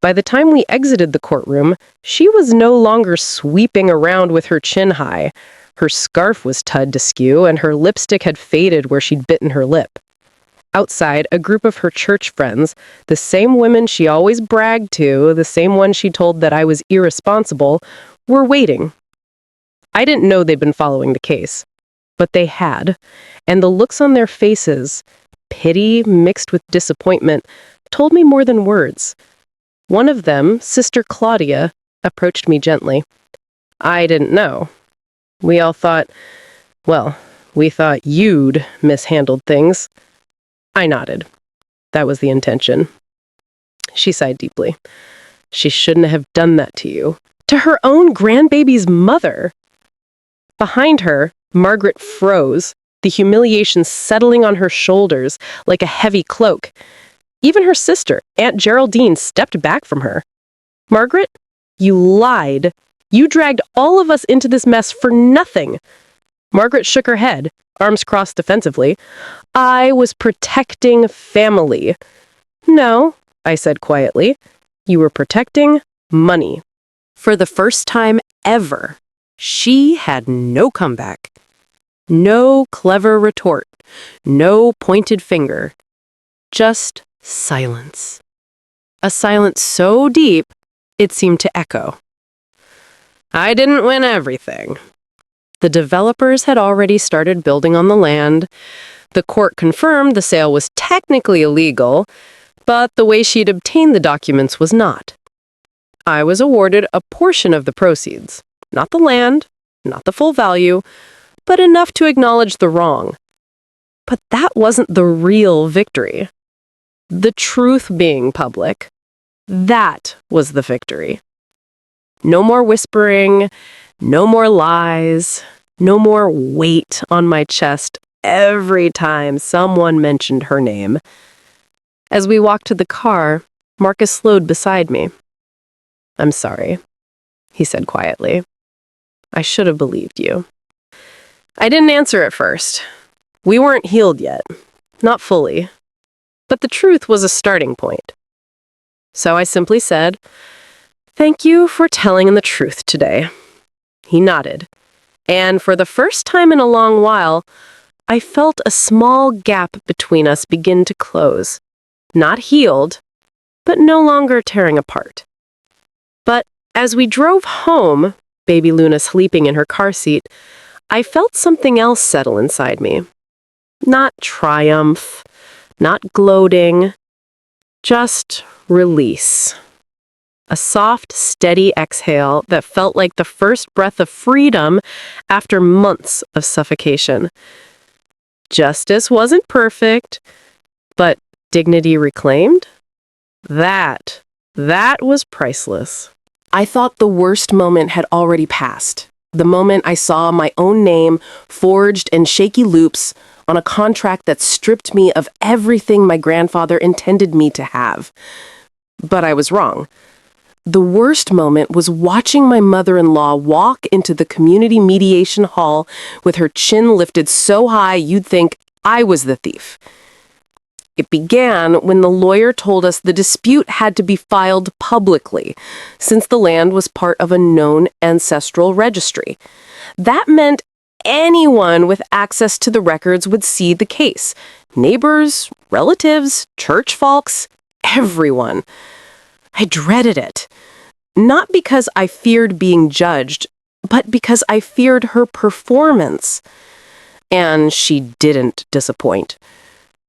By the time we exited the courtroom, she was no longer sweeping around with her chin high. Her scarf was tied askew, and her lipstick had faded where she'd bitten her lip. Outside, a group of her church friends, the same women she always bragged to, the same ones she told that I was irresponsible, were waiting. I didn't know they'd been following the case, but they had, and the looks on their faces, pity mixed with disappointment, told me more than words. One of them, Sister Claudia, approached me gently. I didn't know. We all thought, we thought you'd mishandled things. I nodded. That was the intention. She sighed deeply. She shouldn't have done that to you. To her own grandbaby's mother. Behind her, Margaret froze, the humiliation settling on her shoulders like a heavy cloak. Even her sister, Aunt Geraldine, stepped back from her. Margaret, you lied. You dragged all of us into this mess for nothing. Margaret shook her head, arms crossed defensively. I was protecting family. No, I said quietly. You were protecting money. For the first time ever, she had no comeback. No clever retort. No pointed finger. Just silence. A silence so deep, it seemed to echo. I didn't win everything. The developers had already started building on the land. The court confirmed the sale was technically illegal, but the way she'd obtained the documents was not. I was awarded a portion of the proceeds. Not the land, not the full value, but enough to acknowledge the wrong. But that wasn't the real victory. The truth being public, that was the victory. No more whispering, no more lies, no more weight on my chest every time someone mentioned her name. As we walked to the car, Marcus slowed beside me. I'm sorry, he said quietly. I should have believed you. I didn't answer at first. We weren't healed yet, not fully. But the truth was a starting point. So I simply said, thank you for telling the truth today. He nodded. And for the first time in a long while, I felt a small gap between us begin to close. Not healed, but no longer tearing apart. But as we drove home, baby Luna sleeping in her car seat, I felt something else settle inside me. Not triumph, not gloating, just release. a soft, steady exhale that felt like the first breath of freedom after months of suffocation. Justice wasn't perfect, but dignity reclaimed? That was priceless. I thought the worst moment had already passed. The moment I saw my own name forged in shaky loops on a contract that stripped me of everything my grandfather intended me to have. But I was wrong. The worst moment was watching my mother-in-law walk into the community mediation hall with her chin lifted so high you'd think I was the thief. It began when the lawyer told us the dispute had to be filed publicly, since the land was part of a known ancestral registry. That meant anyone with access to the records would see the case. Neighbors, relatives, church folks, everyone. I dreaded it. Not because I feared being judged, but because I feared her performance. And she didn't disappoint.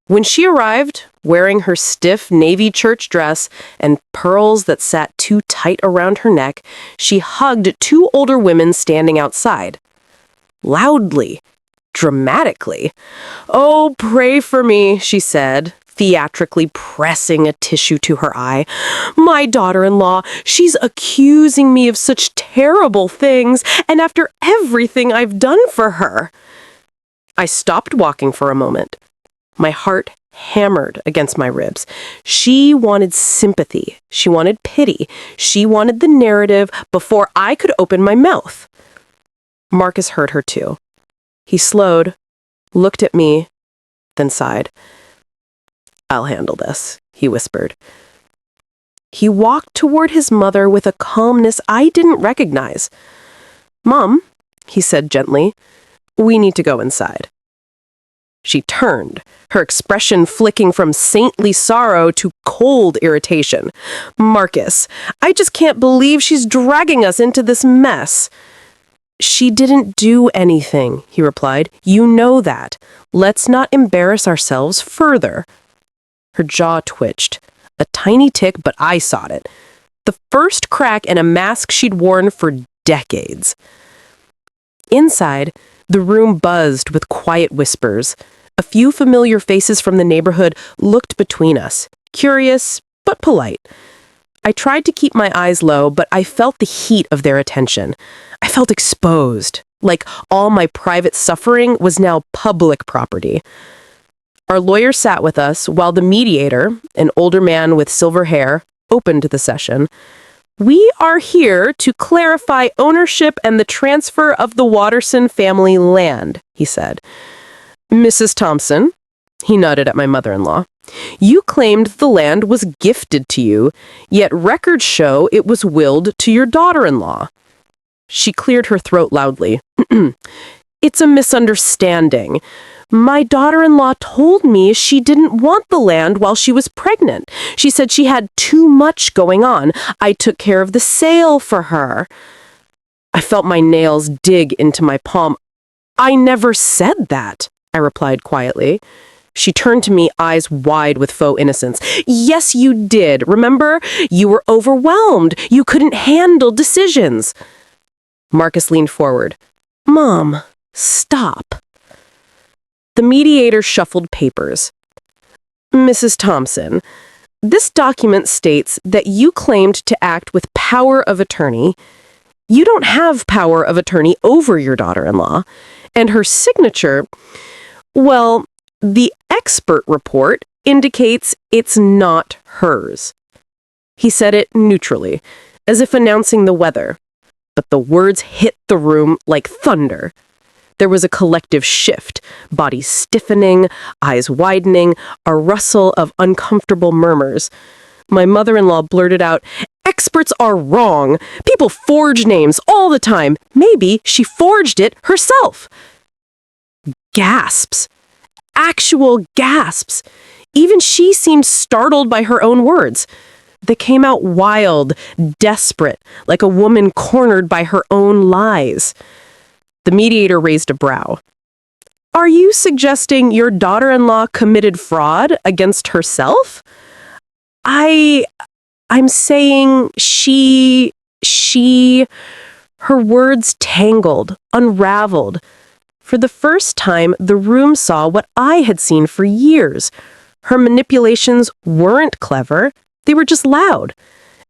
When she arrived, wearing her stiff navy church dress and pearls that sat too tight around her neck, she hugged two older women standing outside. Loudly, dramatically. "Oh, pray for me," she said, theatrically pressing a tissue to her eye. "My daughter-in-law, she's accusing me of such terrible things, and after everything I've done for her." I stopped walking for a moment. My heart hammered against my ribs. She wanted sympathy. She wanted pity. She wanted the narrative before I could open my mouth. Marcus heard her too. He slowed, looked at me, then sighed. "I'll handle this," he whispered. He walked toward his mother with a calmness I didn't recognize. "Mom," he said gently, "we need to go inside." She turned, her expression flicking from saintly sorrow to cold irritation. "Marcus, I just can't believe she's dragging us into this mess." "She didn't do anything," he replied. "You know that. Let's not embarrass ourselves further." Her jaw twitched. A tiny tick, but I saw it. The first crack in a mask she'd worn for decades. Inside, the room buzzed with quiet whispers. A few familiar faces from the neighborhood looked between us, curious but polite. I tried to keep my eyes low, but I felt the heat of their attention. I felt exposed, like all my private suffering was now public property. Our lawyer sat with us while the mediator, an older man with silver hair, opened the session. "We are here to clarify ownership and the transfer of the Watterson family land," he said. "Mrs. Thompson," he nodded at my mother-in-law, "you claimed the land was gifted to you, yet records show it was willed to your daughter-in-law." She cleared her throat loudly. "It's a misunderstanding. My daughter-in-law told me she didn't want the land while she was pregnant. She said she had too much going on. I took care of the sale for her." I felt my nails dig into my palm. "I never said that," I replied quietly. She turned to me, eyes wide with faux innocence. "Yes, you did. Remember? You were overwhelmed. You couldn't handle decisions." Marcus leaned forward. "Mom, stop." The mediator shuffled papers. "Mrs. Thompson, this document states that you claimed to act with power of attorney. You don't have power of attorney over your daughter-in-law. And her signature, well, the expert report indicates it's not hers." He said it neutrally, as if announcing the weather. But the words hit the room like thunder. There was a collective shift, bodies stiffening, eyes widening, a rustle of uncomfortable murmurs. My mother-in-law blurted out, "Experts are wrong. People forge names all the time. Maybe she forged it herself." Gasps. Actual gasps. Even she seemed startled by her own words. They came out wild, desperate, like a woman cornered by her own lies. The mediator raised a brow. "Are you suggesting your daughter-in-law committed fraud against herself?" I I'm saying her words tangled, unraveled. For the first time, the room saw what I had seen for years. Her manipulations weren't clever, they were just loud.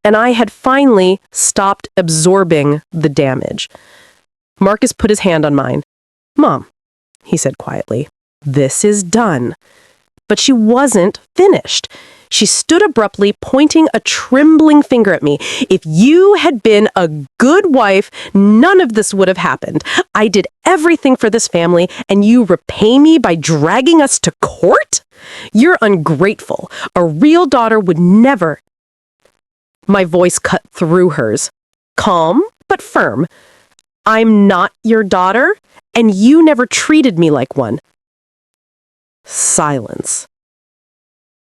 And I had finally stopped absorbing the damage. Marcus put his hand on mine. "Mom," he said quietly, "this is done." But she wasn't finished. She stood abruptly, pointing a trembling finger at me. "If you had been a good wife, none of this would have happened. I did everything for this family, and you repay me by dragging us to court? You're ungrateful. A real daughter would never—" My voice cut through hers. Calm, but firm. "I'm not your daughter, and you never treated me like one." Silence.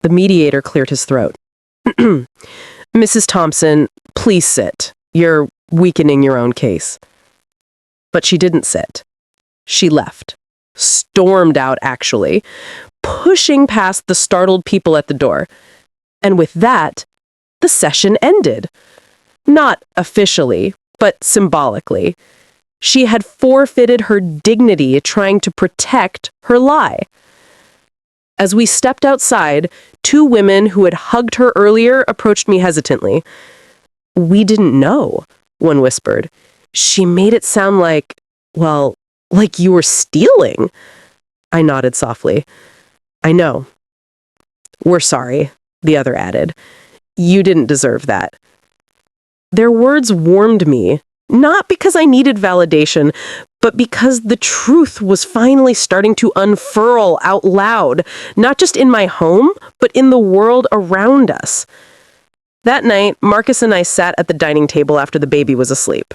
The mediator cleared his throat. "Mrs. Thompson, please sit. You're weakening your own case." But she didn't sit. She left. Stormed out, actually, pushing past the startled people at the door. And with that, the session ended. Not officially, but symbolically. She had forfeited her dignity trying to protect her lie. As we stepped outside, two women who had hugged her earlier approached me hesitantly. "We didn't know," one whispered. "She made it sound like, well, like you were stealing." I nodded softly. "I know." "We're sorry," the other added. "You didn't deserve that." Their words warmed me, not because I needed validation, but because the truth was finally starting to unfurl out loud, not just in my home, but in the world around us. That night, Marcus and I sat at the dining table after the baby was asleep.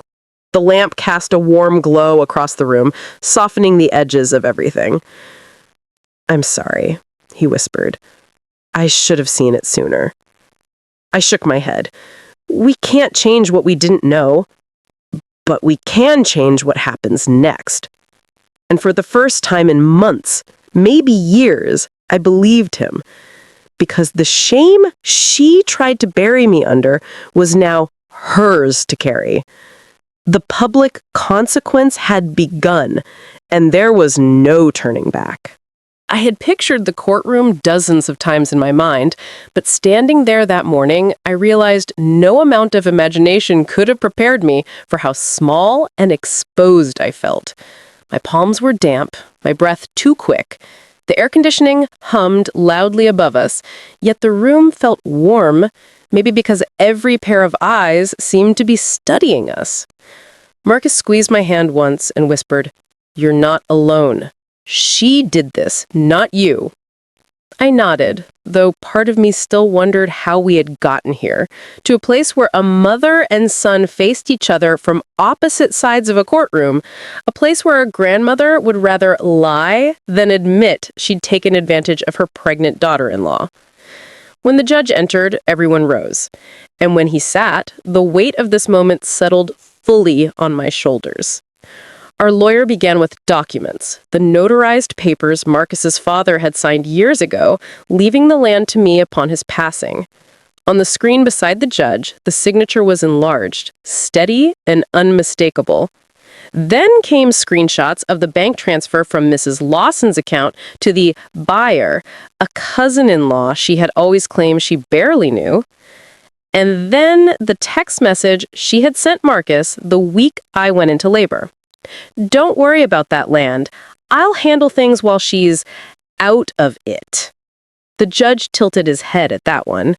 The lamp cast a warm glow across the room, softening the edges of everything. "I'm sorry," he whispered. "I should have seen it sooner." I shook my head. We can't change what we didn't know, but we can change what happens next. And for the first time in months, maybe years, I believed him. Because the shame she tried to bury me under was now hers to carry. The public consequence had begun, and there was no turning back. I had pictured the courtroom dozens of times in my mind, but standing there that morning, I realized no amount of imagination could have prepared me for how small and exposed I felt. My palms were damp, my breath too quick. The air conditioning hummed loudly above us, yet the room felt warm, maybe because every pair of eyes seemed to be studying us. Marcus squeezed my hand once and whispered, "You're not alone. She did this, not you." I nodded, though part of me still wondered how we had gotten here, to a place where a mother and son faced each other from opposite sides of a courtroom, a place where a grandmother would rather lie than admit she'd taken advantage of her pregnant daughter-in-law. When the judge entered, everyone rose. And when he sat, the weight of this moment settled fully on my shoulders. Our lawyer began with documents, the notarized papers Marcus's father had signed years ago, leaving the land to me upon his passing. On the screen beside the judge, the signature was enlarged, steady and unmistakable. Then came screenshots of the bank transfer from Mrs. Lawson's account to the buyer, a cousin-in-law she had always claimed she barely knew. And then the text message she had sent Marcus the week I went into labor. "Don't worry about that land. I'll handle things while she's out of it." The judge tilted his head at that one.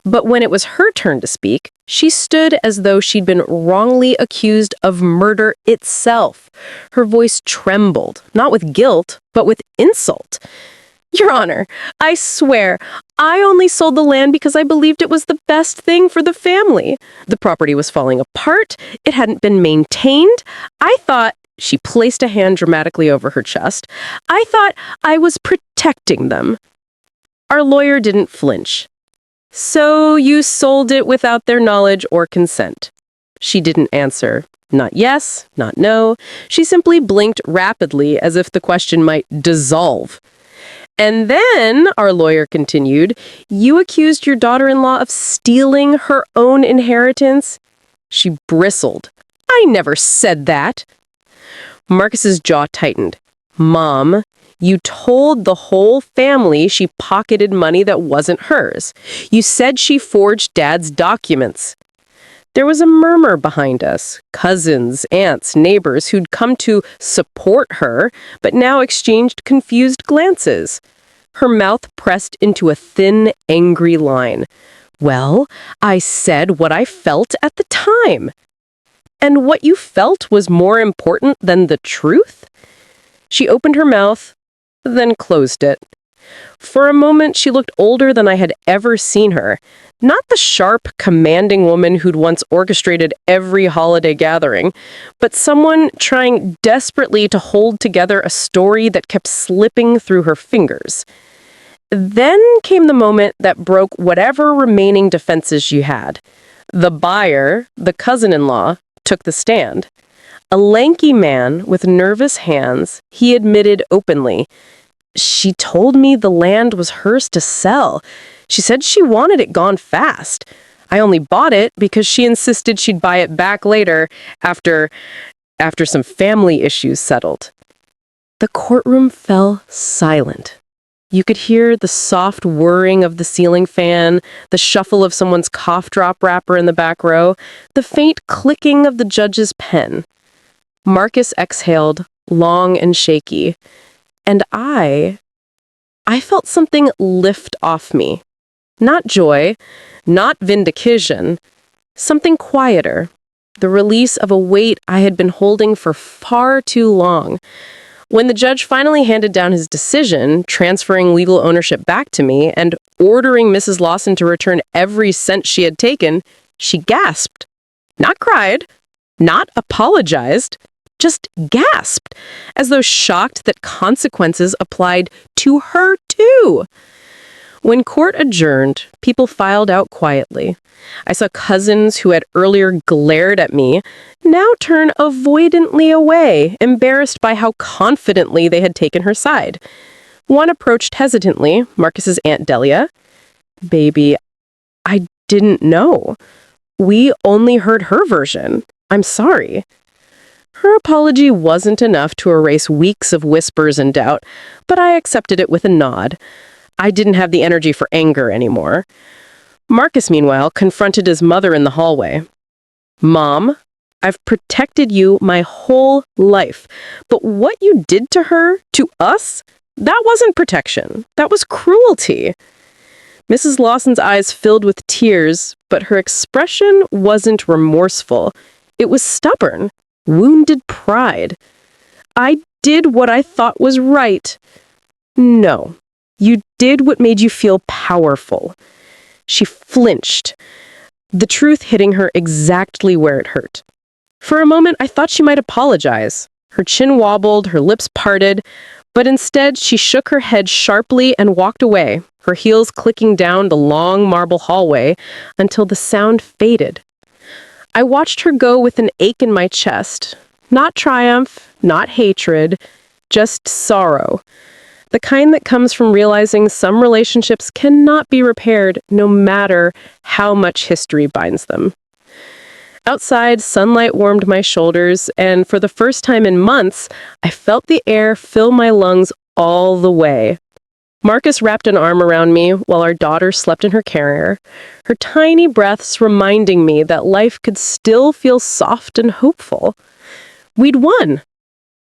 But when it was her turn to speak, she stood as though she'd been wrongly accused of murder itself. Her voice trembled, not with guilt, but with insult. "Your Honor, I swear, I only sold the land because I believed it was the best thing for the family. The property was falling apart. It hadn't been maintained. I thought—" She placed a hand dramatically over her chest. "I thought I was protecting them." Our lawyer didn't flinch. "So you sold it without their knowledge or consent?" She didn't answer. Not yes, not no. She simply blinked rapidly as if the question might dissolve. And then, our lawyer continued, you accused your daughter-in-law of stealing her own inheritance? She bristled. I never said that. Marcus's jaw tightened. Mom, you told the whole family she pocketed money that wasn't hers. You said she forged Dad's documents. There was a murmur behind us. Cousins, aunts, neighbors who'd come to support her, but now exchanged confused glances. Her mouth pressed into a thin, angry line. Well, I said what I felt at the time. And what you felt was more important than the truth? She opened her mouth, then closed it. For a moment, she looked older than I had ever seen her. Not the sharp, commanding woman who'd once orchestrated every holiday gathering, but someone trying desperately to hold together a story that kept slipping through her fingers. Then came the moment that broke whatever remaining defenses she had. The buyer, the cousin-in-law, took the stand. A lanky man with nervous hands, he admitted openly, she told me the land was hers to sell. She said she wanted it gone fast. I only bought it because she insisted she'd buy it back later after some family issues settled. The courtroom fell silent. You could hear the soft whirring of the ceiling fan, the shuffle of someone's cough drop wrapper in the back row, the faint clicking of the judge's pen. Marcus exhaled, long and shaky. And I felt something lift off me. Not joy, not vindication, something quieter, the release of a weight I had been holding for far too long. When the judge finally handed down his decision, transferring legal ownership back to me and ordering Mrs. Lawson to return every cent she had taken, she gasped. Not cried, not apologized, just gasped, as though shocked that consequences applied to her too. When court adjourned, people filed out quietly. I saw cousins who had earlier glared at me now turn avoidantly away, embarrassed by how confidently they had taken her side. One approached hesitantly, Marcus's Aunt Delia. Baby, I didn't know. We only heard her version. I'm sorry. Her apology wasn't enough to erase weeks of whispers and doubt, but I accepted it with a nod. I didn't have the energy for anger anymore. Marcus, meanwhile, confronted his mother in the hallway. Mom, I've protected you my whole life, but what you did to her, to us, that wasn't protection. That was cruelty. Mrs. Lawson's eyes filled with tears, but her expression wasn't remorseful. It was stubborn. Wounded pride. I did what I thought was right. No, you did what made you feel powerful. She flinched, the truth hitting her exactly where it hurt. For a moment, I thought she might apologize. Her chin wobbled, her lips parted, but instead she shook her head sharply and walked away, her heels clicking down the long marble hallway until the sound faded. I watched her go with an ache in my chest. Not triumph, not hatred, just sorrow. The kind that comes from realizing some relationships cannot be repaired no matter how much history binds them. Outside, sunlight warmed my shoulders, and for the first time in months, I felt the air fill my lungs all the way. Marcus wrapped an arm around me while our daughter slept in her carrier, her tiny breaths reminding me that life could still feel soft and hopeful. We'd won,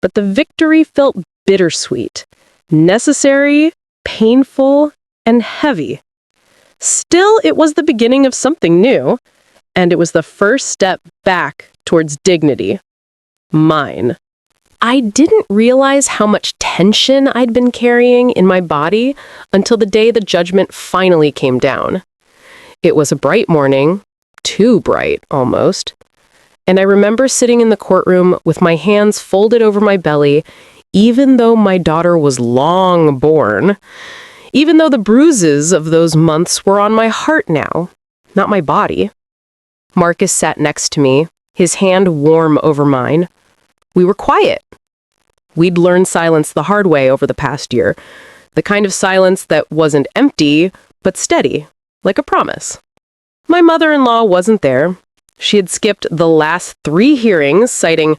but the victory felt bittersweet, necessary, painful, and heavy. Still, it was the beginning of something new, and it was the first step back towards dignity. Mine. I didn't realize how much tension I'd been carrying in my body until the day the judgment finally came down. It was a bright morning, too bright almost, and I remember sitting in the courtroom with my hands folded over my belly, even though my daughter was long born, even though the bruises of those months were on my heart now, not my body. Marcus sat next to me, his hand warm over mine. We were quiet. We'd learned silence the hard way over the past year. The kind of silence that wasn't empty, but steady, like a promise. My mother-in-law wasn't there. She had skipped the last 3 hearings, citing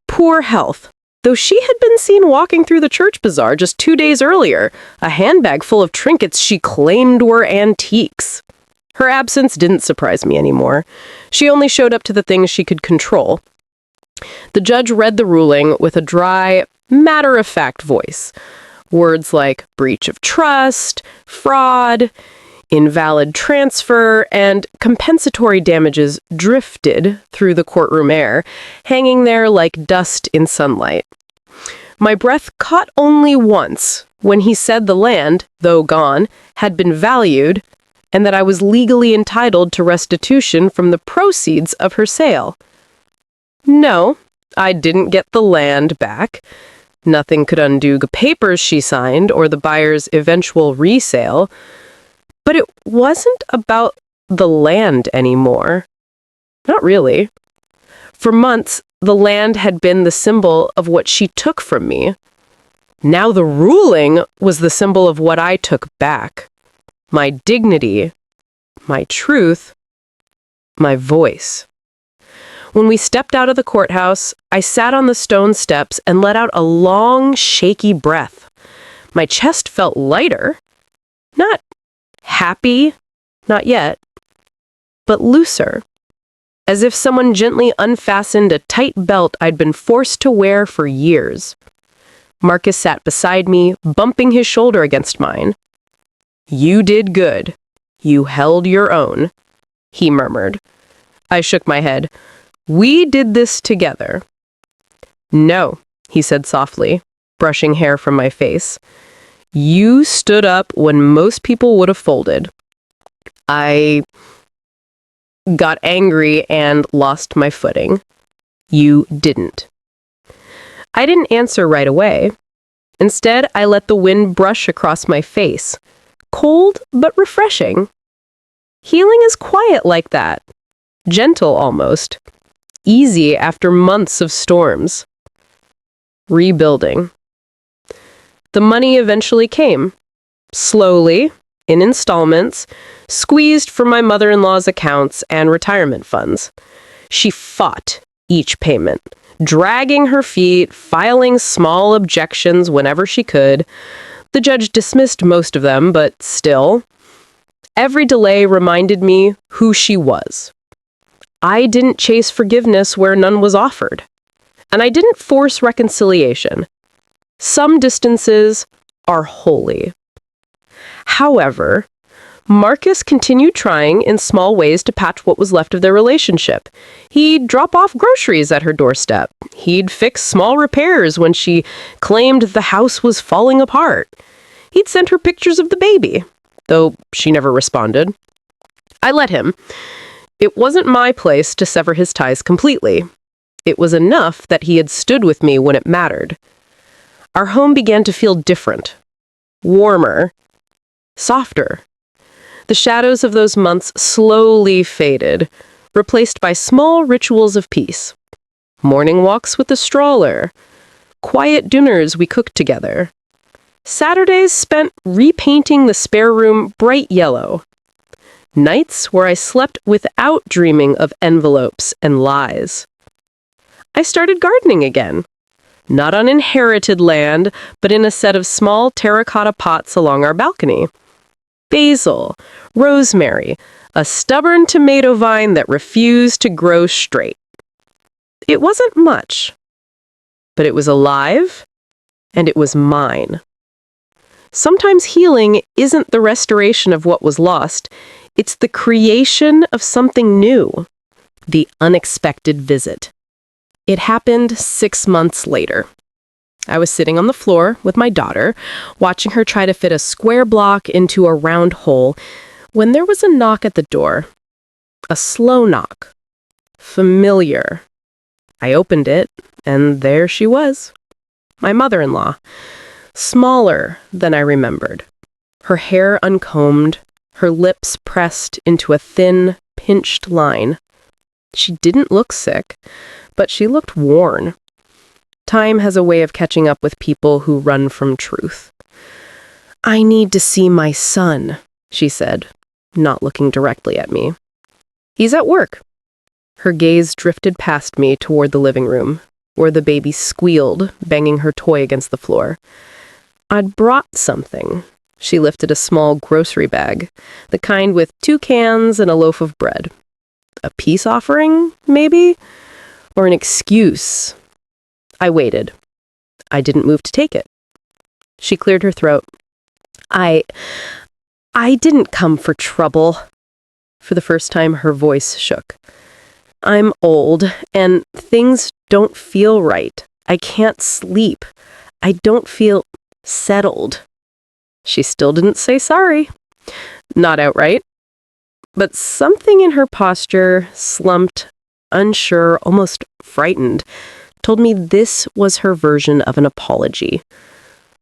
poor health, though she had been seen walking through the church bazaar just 2 days earlier, a handbag full of trinkets she claimed were antiques. Her absence didn't surprise me anymore. She only showed up to the things she could control. The judge read the ruling with a dry, matter-of-fact voice. Words like breach of trust, fraud, invalid transfer, and compensatory damages drifted through the courtroom air, hanging there like dust in sunlight. My breath caught only once when he said the land, though gone, had been valued, and that I was legally entitled to restitution from the proceeds of her sale. No, I didn't get the land back. Nothing could undo the papers she signed or the buyer's eventual resale. But it wasn't about the land anymore. Not really. For months, the land had been the symbol of what she took from me. Now the ruling was the symbol of what I took back. My dignity, my truth, my voice. When we stepped out of the courthouse, I sat on the stone steps and let out a long, shaky breath. My chest felt lighter. Not happy, not yet, but looser, as if someone gently unfastened a tight belt I'd been forced to wear for years. Marcus sat beside me, bumping his shoulder against mine. "You did good. You held your own," he murmured. I shook my head. "We did this together." "No," he said softly, brushing hair from my face. "You stood up when most people would have folded." I got angry and lost my footing. "You didn't." I didn't answer right away. Instead, I let the wind brush across my face. Cold, but refreshing. Healing is quiet like that. Gentle almost. Easy after months of storms. Rebuilding. The money eventually came. Slowly, in installments, squeezed from my mother-in-law's accounts and retirement funds. She fought each payment, dragging her feet, filing small objections whenever she could. The judge dismissed most of them, but still. Every delay reminded me who she was. I didn't chase forgiveness where none was offered. And I didn't force reconciliation. Some distances are holy. However, Marcus continued trying in small ways to patch what was left of their relationship. He'd drop off groceries at her doorstep. He'd fix small repairs when she claimed the house was falling apart. He'd send her pictures of the baby, though she never responded. I let him. It wasn't my place to sever his ties completely. It was enough that he had stood with me when it mattered. Our home began to feel different, warmer, softer. The shadows of those months slowly faded, replaced by small rituals of peace. Morning walks with the stroller, quiet dinners we cooked together. Saturdays spent repainting the spare room bright yellow. Nights where I slept without dreaming of envelopes and lies. I started gardening again. Not on inherited land, but in a set of small terracotta pots along our balcony. Basil, rosemary, a stubborn tomato vine that refused to grow straight. It wasn't much, but it was alive, and it was mine. Sometimes healing isn't the restoration of what was lost, it's the creation of something new, the unexpected visit. It happened 6 months later. I was sitting on the floor with my daughter, watching her try to fit a square block into a round hole, when there was a knock at the door. A slow knock. Familiar. I opened it, and there she was. My mother-in-law. Smaller than I remembered. Her hair uncombed, her lips pressed into a thin, pinched line. She didn't look sick, but she looked worn. Time has a way of catching up with people who run from truth. I need to see my son, she said, not looking directly at me. He's at work. Her gaze drifted past me toward the living room, where the baby squealed, banging her toy against the floor. I'd brought something. She lifted a small grocery bag, the kind with 2 cans and a loaf of bread. A peace offering, maybe? Or an excuse? I waited. I didn't move to take it. She cleared her throat. I didn't come for trouble. For the first time, her voice shook. I'm old, and things don't feel right. I can't sleep. I don't feel settled. She still didn't say sorry. Not outright. But something in her posture, slumped, unsure, almost frightened, told me this was her version of an apology.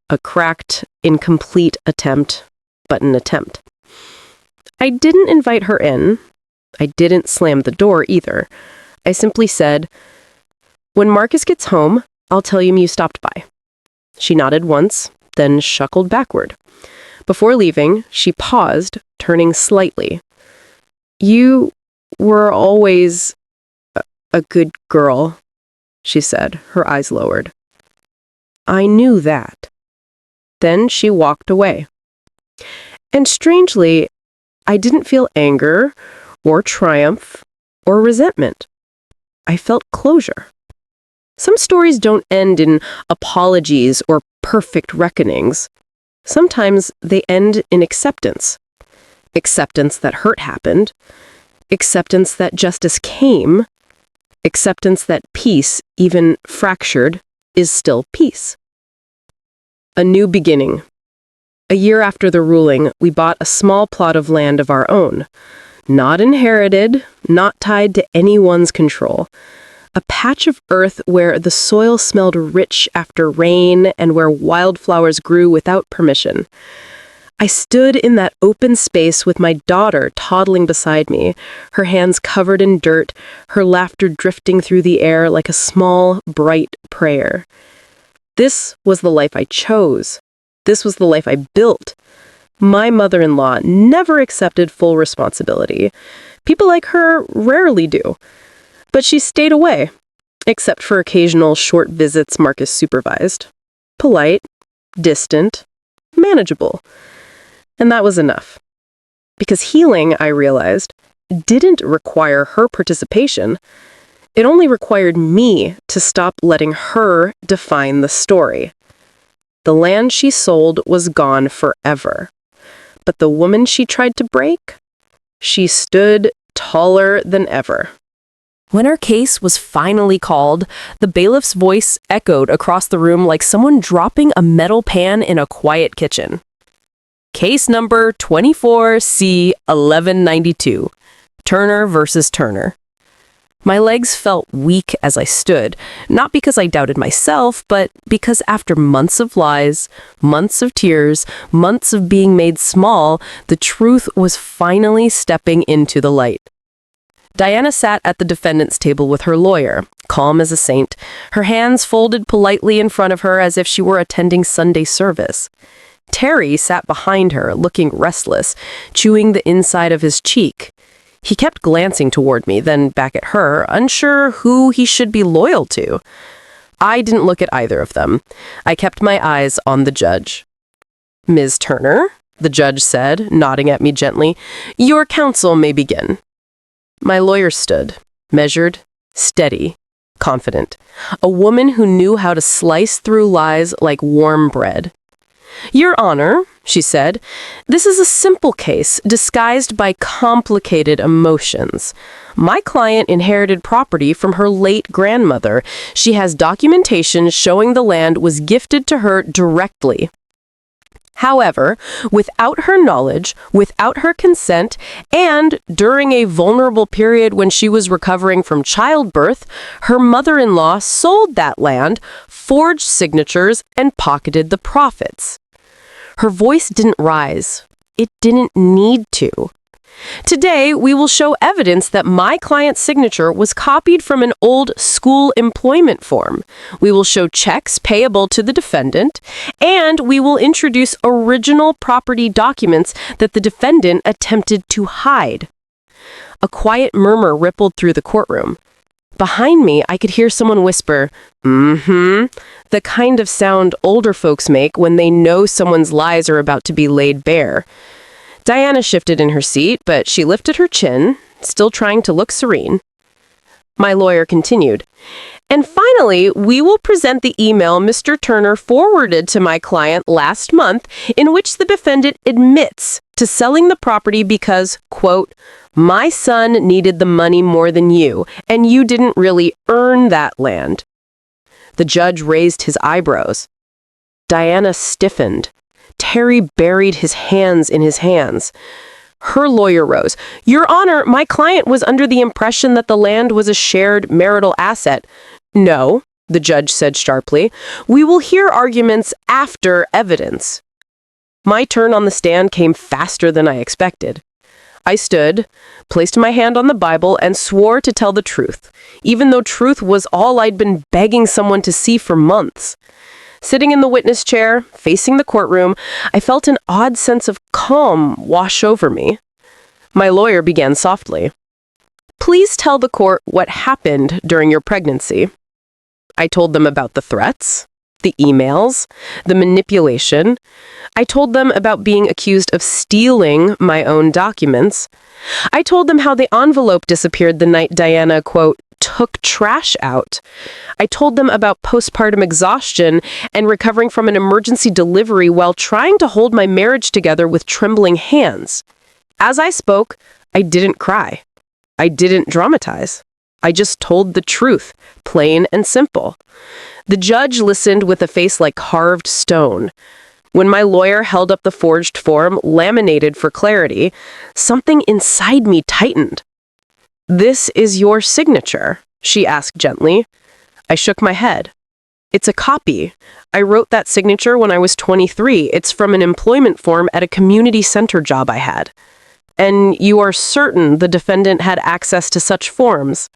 A cracked, incomplete attempt, but an attempt. I didn't invite her in. I didn't slam the door either. I simply said, "When Marcus gets home, I'll tell him you stopped by." She nodded once, then shuckled backward. Before leaving, she paused, turning slightly. "You were always a good girl," she said, her eyes lowered. I knew that. Then she walked away. And strangely, I didn't feel anger or triumph or resentment. I felt closure. Some stories don't end in apologies or perfect reckonings. Sometimes they end in acceptance. Acceptance that hurt happened. Acceptance that justice came. Acceptance that peace, even fractured, is still peace. A new beginning. A year after the ruling, we bought a small plot of land of our own. Not inherited, not tied to anyone's control. A patch of earth where the soil smelled rich after rain and where wildflowers grew without permission. I stood in that open space with my daughter toddling beside me, her hands covered in dirt, her laughter drifting through the air like a small, bright prayer. This was the life I chose. This was the life I built. My mother-in-law never accepted full responsibility. People like her rarely do. But she stayed away, except for occasional short visits Marcus supervised. Polite, distant, manageable. And that was enough. Because healing, I realized, didn't require her participation. It only required me to stop letting her define the story. The land she sold was gone forever. But the woman she tried to break, she stood taller than ever. When our case was finally called, the bailiff's voice echoed across the room like someone dropping a metal pan in a quiet kitchen. Case number 24C1192, Turner versus Turner. My legs felt weak as I stood, not because I doubted myself, but because after months of lies, months of tears, months of being made small, the truth was finally stepping into the light. Diana sat at the defendant's table with her lawyer, calm as a saint, her hands folded politely in front of her as if she were attending Sunday service. Terry sat behind her, looking restless, chewing the inside of his cheek. He kept glancing toward me, then back at her, unsure who he should be loyal to. I didn't look at either of them. I kept my eyes on the judge. "Ms. Turner," the judge said, nodding at me gently, "your counsel may begin." My lawyer stood, measured, steady, confident. A woman who knew how to slice through lies like warm bread. "Your Honor," she said, "this is a simple case disguised by complicated emotions. My client inherited property from her late grandmother. She has documentation showing the land was gifted to her directly. However, without her knowledge, without her consent, and during a vulnerable period when she was recovering from childbirth, her mother-in-law sold that land, forged signatures, and pocketed the profits." Her voice didn't rise. It didn't need to. Today, we will show evidence that my client's signature was copied from an old school employment form. We will show checks payable to the defendant, and we will introduce original property documents that the defendant attempted to hide. A quiet murmur rippled through the courtroom. Behind me, I could hear someone whisper, the kind of sound older folks make when they know someone's lies are about to be laid bare. Diana shifted in her seat, but she lifted her chin, still trying to look serene. My lawyer continued, and finally, we will present the email Mr. Turner forwarded to my client last month in which the defendant admits to selling the property because, quote, my son needed the money more than you, and you didn't really earn that land. The judge raised his eyebrows. Diana stiffened. Terry buried his hands in his hands. Her lawyer rose. Your Honor, my client was under the impression that the land was a shared marital asset. No, the judge said sharply. We will hear arguments after evidence. My turn on the stand came faster than I expected. I stood, placed my hand on the Bible, and swore to tell the truth, even though truth was all I'd been begging someone to see for months. Sitting in the witness chair, facing the courtroom, I felt an odd sense of calm wash over me. My lawyer began softly. Please tell the court what happened during your pregnancy. I told them about the threats, the emails, the manipulation. I told them about being accused of stealing my own documents. I told them how the envelope disappeared the night Diana, quote, took trash out. I told them about postpartum exhaustion and recovering from an emergency delivery while trying to hold my marriage together with trembling hands. As I spoke, I didn't cry. I didn't dramatize. I just told the truth, plain and simple. The judge listened with a face like carved stone. When my lawyer held up the forged form, laminated for clarity, something inside me tightened. This is your signature, she asked gently. I shook my head. It's a copy. I wrote that signature when I was 23. It's from an employment form at a community center job I had. And you are certain the defendant had access to such forms?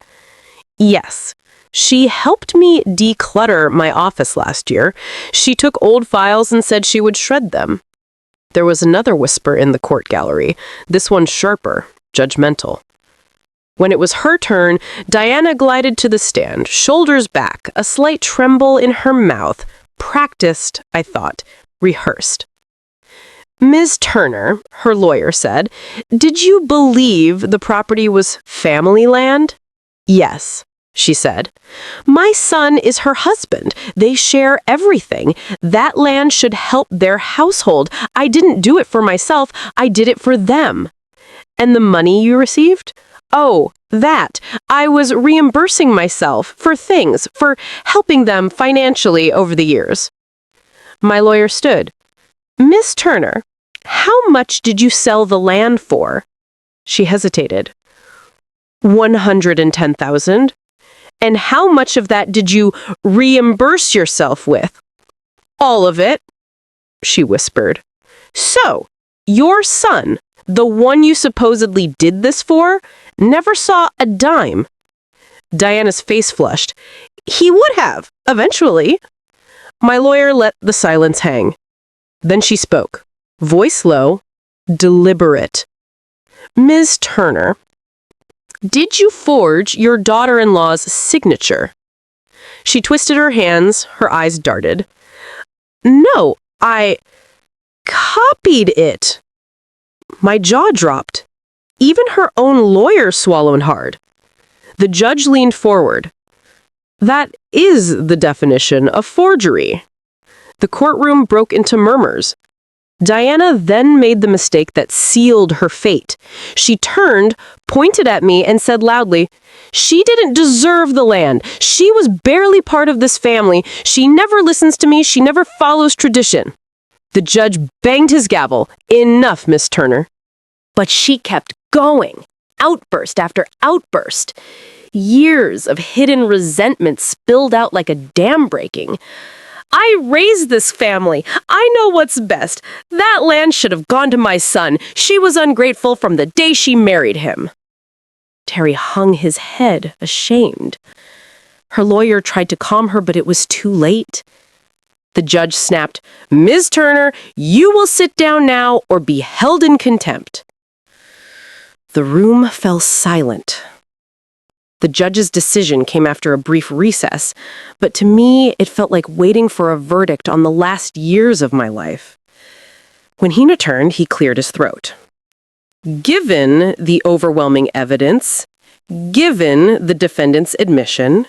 Yes. She helped me declutter my office last year. She took old files and said she would shred them. There was another whisper in the court gallery, this one sharper, judgmental. When it was her turn, Diana glided to the stand, shoulders back, a slight tremble in her mouth. Practiced, I thought, rehearsed. Ms. Turner, her lawyer said, did you believe the property was family land? Yes, she said. My son is her husband. They share everything. That land should help their household. I didn't do it for myself. I did it for them. And the money you received? Oh, that. I was reimbursing myself for things, for helping them financially over the years. My lawyer stood. Miss Turner, how much did you sell the land for? She hesitated. 110,000. And how much of that did you reimburse yourself with? All of it, she whispered. So, your son, the one you supposedly did this for, never saw a dime. Diana's face flushed. He would have, eventually. My lawyer let the silence hang. Then she spoke, voice low, deliberate. Ms. Turner, did you forge your daughter-in-law's signature? She twisted her hands, her eyes darted. No, I copied it. My jaw dropped. Even her own lawyer swallowed hard. The judge leaned forward. That is the definition of forgery. The courtroom broke into murmurs. Diana then made the mistake that sealed her fate. She turned, pointed at me, and said loudly, she didn't deserve the land. She was barely part of this family. She never listens to me. She never follows tradition. The judge banged his gavel. Enough, Miss Turner. But she kept going, outburst after outburst. Years of hidden resentment spilled out like a dam breaking. I raised this family. I know what's best. That land should have gone to my son. She was ungrateful from the day she married him." Terry hung his head, ashamed. Her lawyer tried to calm her, but it was too late. The judge snapped, "Ms. Turner, you will sit down now or be held in contempt." The room fell silent. The judge's decision came after a brief recess, but to me, it felt like waiting for a verdict on the last years of my life. When he returned, he cleared his throat. "Given the overwhelming evidence, given the defendant's admission,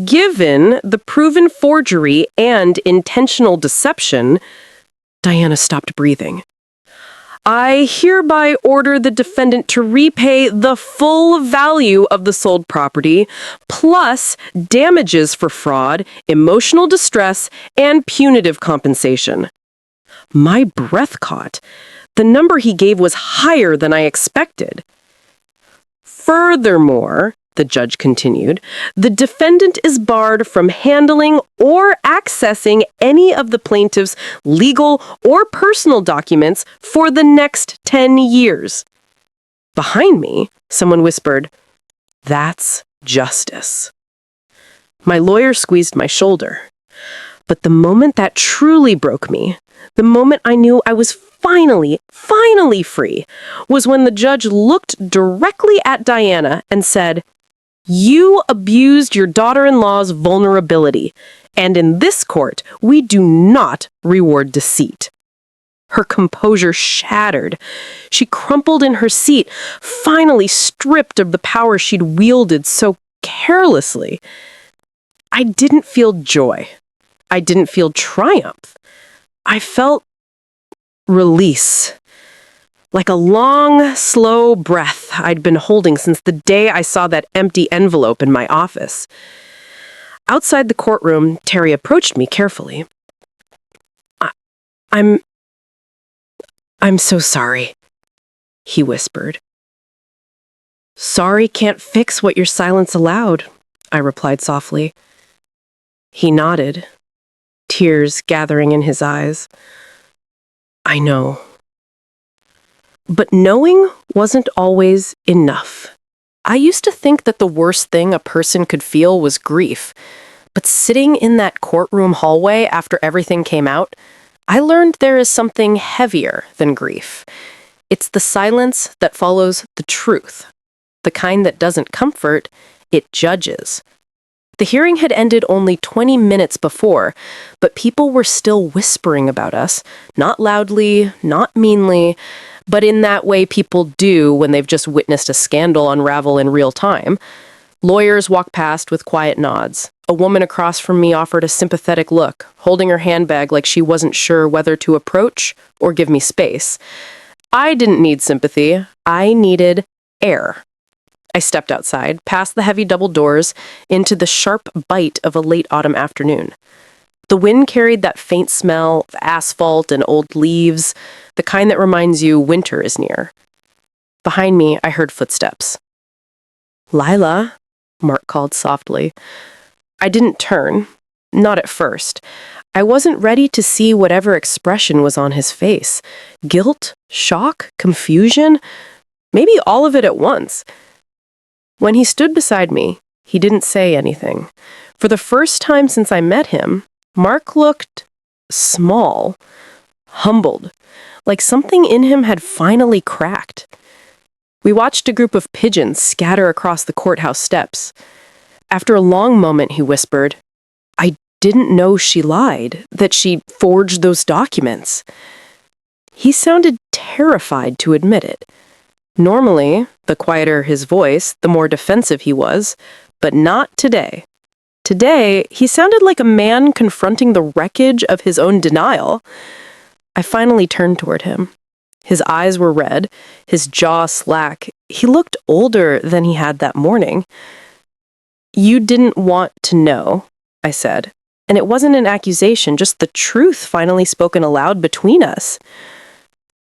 given the proven forgery and intentional deception," Diana stopped breathing. "I hereby order the defendant to repay the full value of the sold property, plus damages for fraud, emotional distress, and punitive compensation." My breath caught. The number he gave was higher than I expected. "Furthermore," the judge continued, "the defendant is barred from handling or accessing any of the plaintiff's legal or personal documents for the next 10 years. Behind me, someone whispered, "That's justice." My lawyer squeezed my shoulder. But the moment that truly broke me, the moment I knew I was finally free, was when the judge looked directly at Diana and said, "You abused your daughter-in-law's vulnerability, and in this court, we do not reward deceit." Her composure shattered. She crumpled in her seat, finally stripped of the power she'd wielded so carelessly. I didn't feel joy. I didn't feel triumph. I felt release. Like a long, slow breath I'd been holding since the day I saw that empty envelope in my office. Outside the courtroom, Terry approached me carefully. I'm so sorry," he whispered. "Sorry can't fix what your silence allowed," I replied softly. He nodded, tears gathering in his eyes. "I know." But knowing wasn't always enough. I used to think that the worst thing a person could feel was grief. But sitting in that courtroom hallway after everything came out, I learned there is something heavier than grief. It's the silence that follows the truth. The kind that doesn't comfort, it judges. The hearing had ended only 20 minutes before, but people were still whispering about us, not loudly, not meanly, but in that way people do when they've just witnessed a scandal unravel in real time. Lawyers walked past with quiet nods. A woman across from me offered a sympathetic look, holding her handbag like she wasn't sure whether to approach or give me space. I didn't need sympathy. I needed air. I stepped outside, past the heavy double doors, into the sharp bite of a late autumn afternoon. The wind carried that faint smell of asphalt and old leaves, the kind that reminds you winter is near. Behind me, I heard footsteps. "Lila," Mark called softly. I didn't turn, not at first. I wasn't ready to see whatever expression was on his face. Guilt, shock, confusion, maybe all of it at once. When he stood beside me, he didn't say anything. For the first time since I met him, Mark looked small, humbled, like something in him had finally cracked. We watched a group of pigeons scatter across the courthouse steps. After a long moment, he whispered, "I didn't know she lied, that she forged those documents." He sounded terrified to admit it. Normally, the quieter his voice, the more defensive he was, but not today. Today, he sounded like a man confronting the wreckage of his own denial. I finally turned toward him. His eyes were red, his jaw slack. He looked older than he had that morning. "You didn't want to know," I said, and it wasn't an accusation, just the truth finally spoken aloud between us.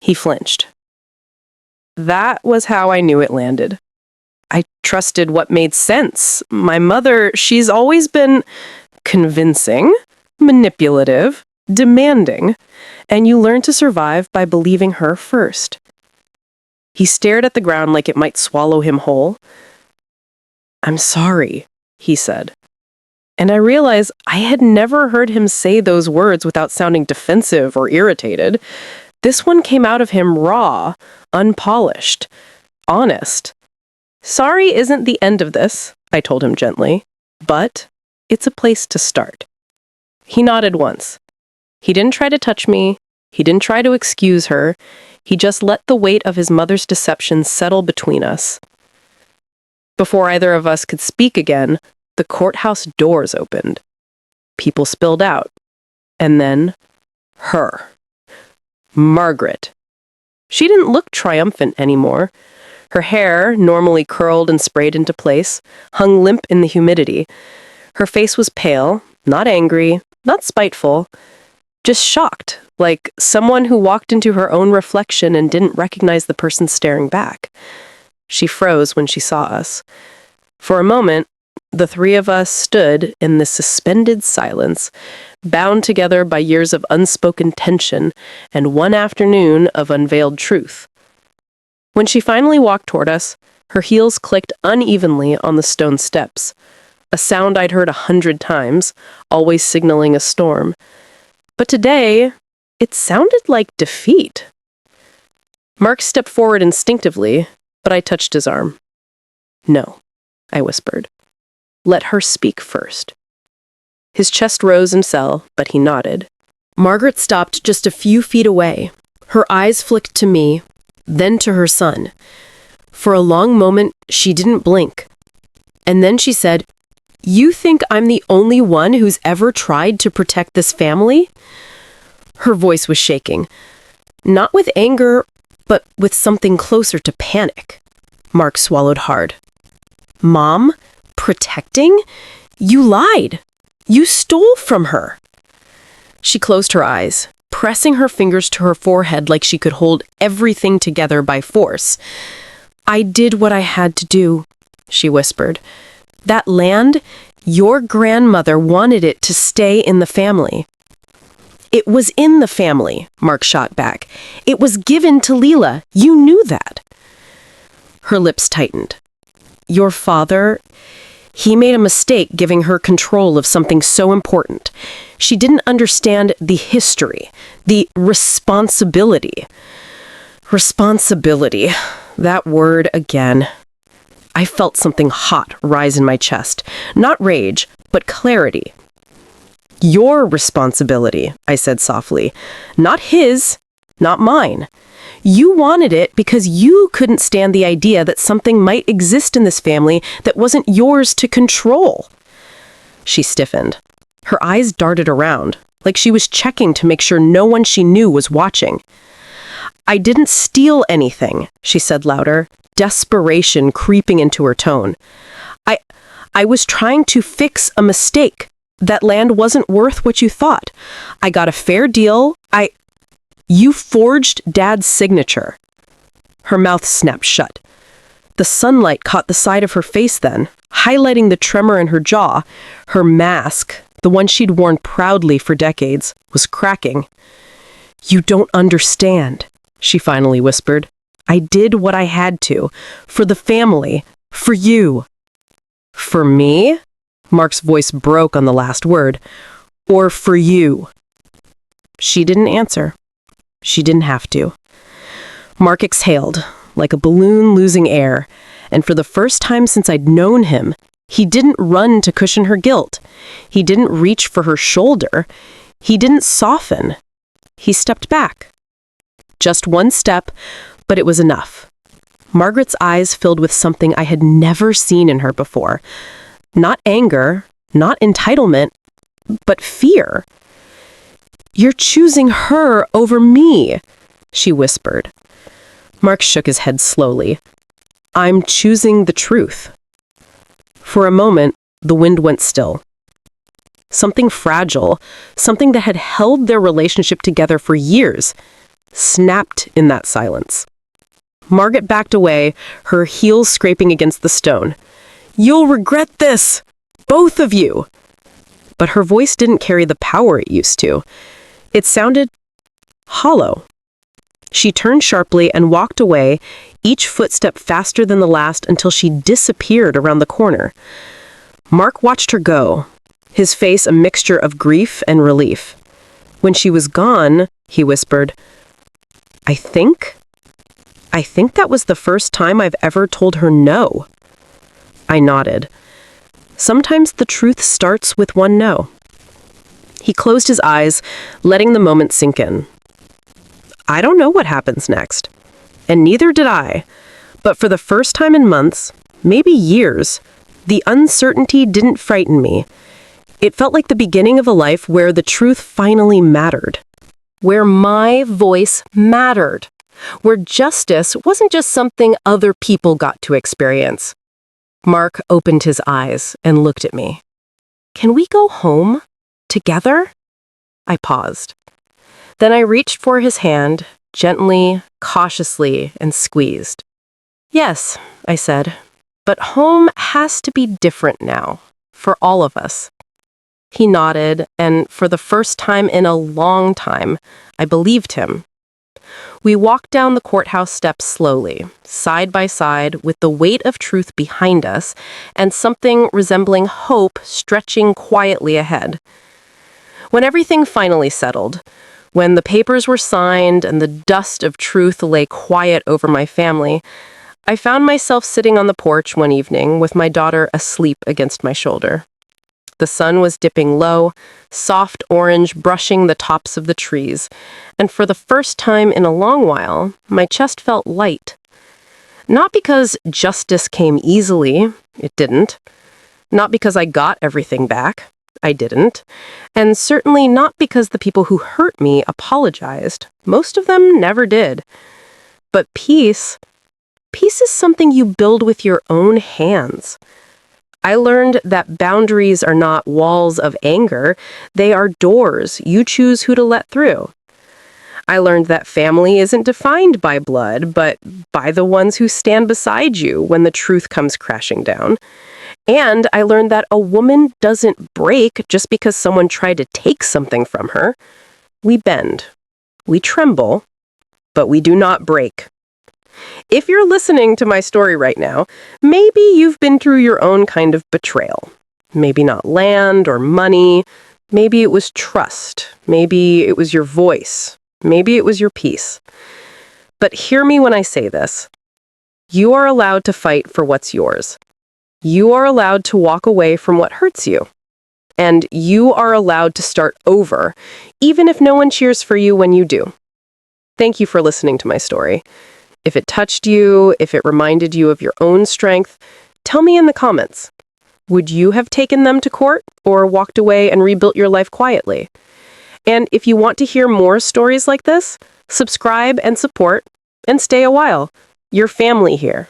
He flinched. That was how I knew it landed. I trusted what made sense. My mother, she's always been convincing, manipulative, demanding, and you learn to survive by believing her first. He stared at the ground like it might swallow him whole. "I'm sorry," he said. And I realized I had never heard him say those words without sounding defensive or irritated. This one came out of him raw, unpolished, honest. "Sorry isn't the end of this," I told him gently, "but it's a place to start." He nodded once. He didn't try to touch me. He didn't try to excuse her. He just let the weight of his mother's deception settle between us. Before either of us could speak again, the courthouse doors opened. People spilled out. And then, her. Margaret. She didn't look triumphant anymore. Her hair, normally curled and sprayed into place, hung limp in the humidity. Her face was pale, not angry, not spiteful, just shocked, like someone who walked into her own reflection and didn't recognize the person staring back. She froze when she saw us. For a moment, the three of us stood in this suspended silence, bound together by years of unspoken tension and one afternoon of unveiled truth. When she finally walked toward us, her heels clicked unevenly on the stone steps, a sound I'd heard 100 times, always signaling a storm. But today, it sounded like defeat. Mark stepped forward instinctively, but I touched his arm. "No," I whispered. "Let her speak first." His chest rose and fell, but he nodded. Margaret stopped just a few feet away. Her eyes flicked to me, then to her son. For a long moment, she didn't blink. And then she said, "You think I'm the only one who's ever tried to protect this family?" Her voice was shaking. Not with anger, but with something closer to panic. Mark swallowed hard. "Mom? Protecting? You lied. You stole from her." She closed her eyes, pressing her fingers to her forehead like she could hold everything together by force. "I did what I had to do," she whispered. "That land, your grandmother wanted it to stay in the family." "It was in the family," Mark shot back. "It was given to Leela. You knew that." Her lips tightened. "Your father, he made a mistake giving her control of something so important. She didn't understand the history, the responsibility." Responsibility. That word again. I felt something hot rise in my chest. Not rage, but clarity. "Your responsibility," I said softly. "Not his, not mine. You wanted it because you couldn't stand the idea that something might exist in this family that wasn't yours to control." She stiffened. Her eyes darted around, like she was checking to make sure no one she knew was watching. "I didn't steal anything," she said louder, desperation creeping into her tone. I was trying to fix a mistake. That land wasn't worth what you thought. I got a fair deal. You forged Dad's signature." Her mouth snapped shut. The sunlight caught the side of her face then, highlighting the tremor in her jaw. Her mask, the one she'd worn proudly for decades, was cracking. "You don't understand," she finally whispered. "I did what I had to. For the family. For you." "For me?" Mark's voice broke on the last word. "Or for you?" She didn't answer. She didn't have to. Mark exhaled, like a balloon losing air, and for the first time since I'd known him, he didn't run to cushion her guilt. He didn't reach for her shoulder. He didn't soften. He stepped back. Just one step, but it was enough. Margaret's eyes filled with something I had never seen in her before. Not anger, not entitlement, but fear. "You're choosing her over me," she whispered. Mark shook his head slowly. "I'm choosing the truth." For a moment, the wind went still. Something fragile, something that had held their relationship together for years, snapped in that silence. Margaret backed away, her heels scraping against the stone. "You'll regret this! Both of you!" but her voice didn't carry the power it used to. It sounded hollow. She turned sharply and walked away, each footstep faster than the last until she disappeared around the corner. Mark watched her go, his face a mixture of grief and relief. When she was gone, he whispered, I think that was the first time I've ever told her no." I nodded. Sometimes the truth starts with one no. He closed his eyes, letting the moment sink in. I don't know what happens next, and neither did I. But for the first time in months, maybe years, the uncertainty didn't frighten me. It felt like the beginning of a life where the truth finally mattered. Where my voice mattered. Where justice wasn't just something other people got to experience. Mark opened his eyes and looked at me. Can we go home? Together? I paused. Then I reached for his hand, gently, cautiously, and squeezed. Yes, I said, but home has to be different now, for all of us. He nodded, and for the first time in a long time, I believed him. We walked down the courthouse steps slowly, side by side, with the weight of truth behind us and something resembling hope stretching quietly ahead. When everything finally settled, when the papers were signed and the dust of truth lay quiet over my family, I found myself sitting on the porch one evening with my daughter asleep against my shoulder. The sun was dipping low, soft orange brushing the tops of the trees, and for the first time in a long while, my chest felt light. Not because justice came easily, it didn't. Not because I got everything back, I didn't. And certainly not because the people who hurt me apologized. Most of them never did. But peace is something you build with your own hands. I learned that boundaries are not walls of anger, they are doors you choose who to let through. I learned that family isn't defined by blood, but by the ones who stand beside you when the truth comes crashing down. And I learned that a woman doesn't break just because someone tried to take something from her. We bend, we tremble, but we do not break. If you're listening to my story right now, maybe you've been through your own kind of betrayal. Maybe not land or money. Maybe it was trust. Maybe it was your voice. Maybe it was your peace. But hear me when I say this. You are allowed to fight for what's yours. You are allowed to walk away from what hurts you. And you are allowed to start over, even if no one cheers for you when you do. Thank you for listening to my story. If it touched you, if it reminded you of your own strength, tell me in the comments. Would you have taken them to court or walked away and rebuilt your life quietly? And if you want to hear more stories like this, subscribe and support, and stay a while. Your family here.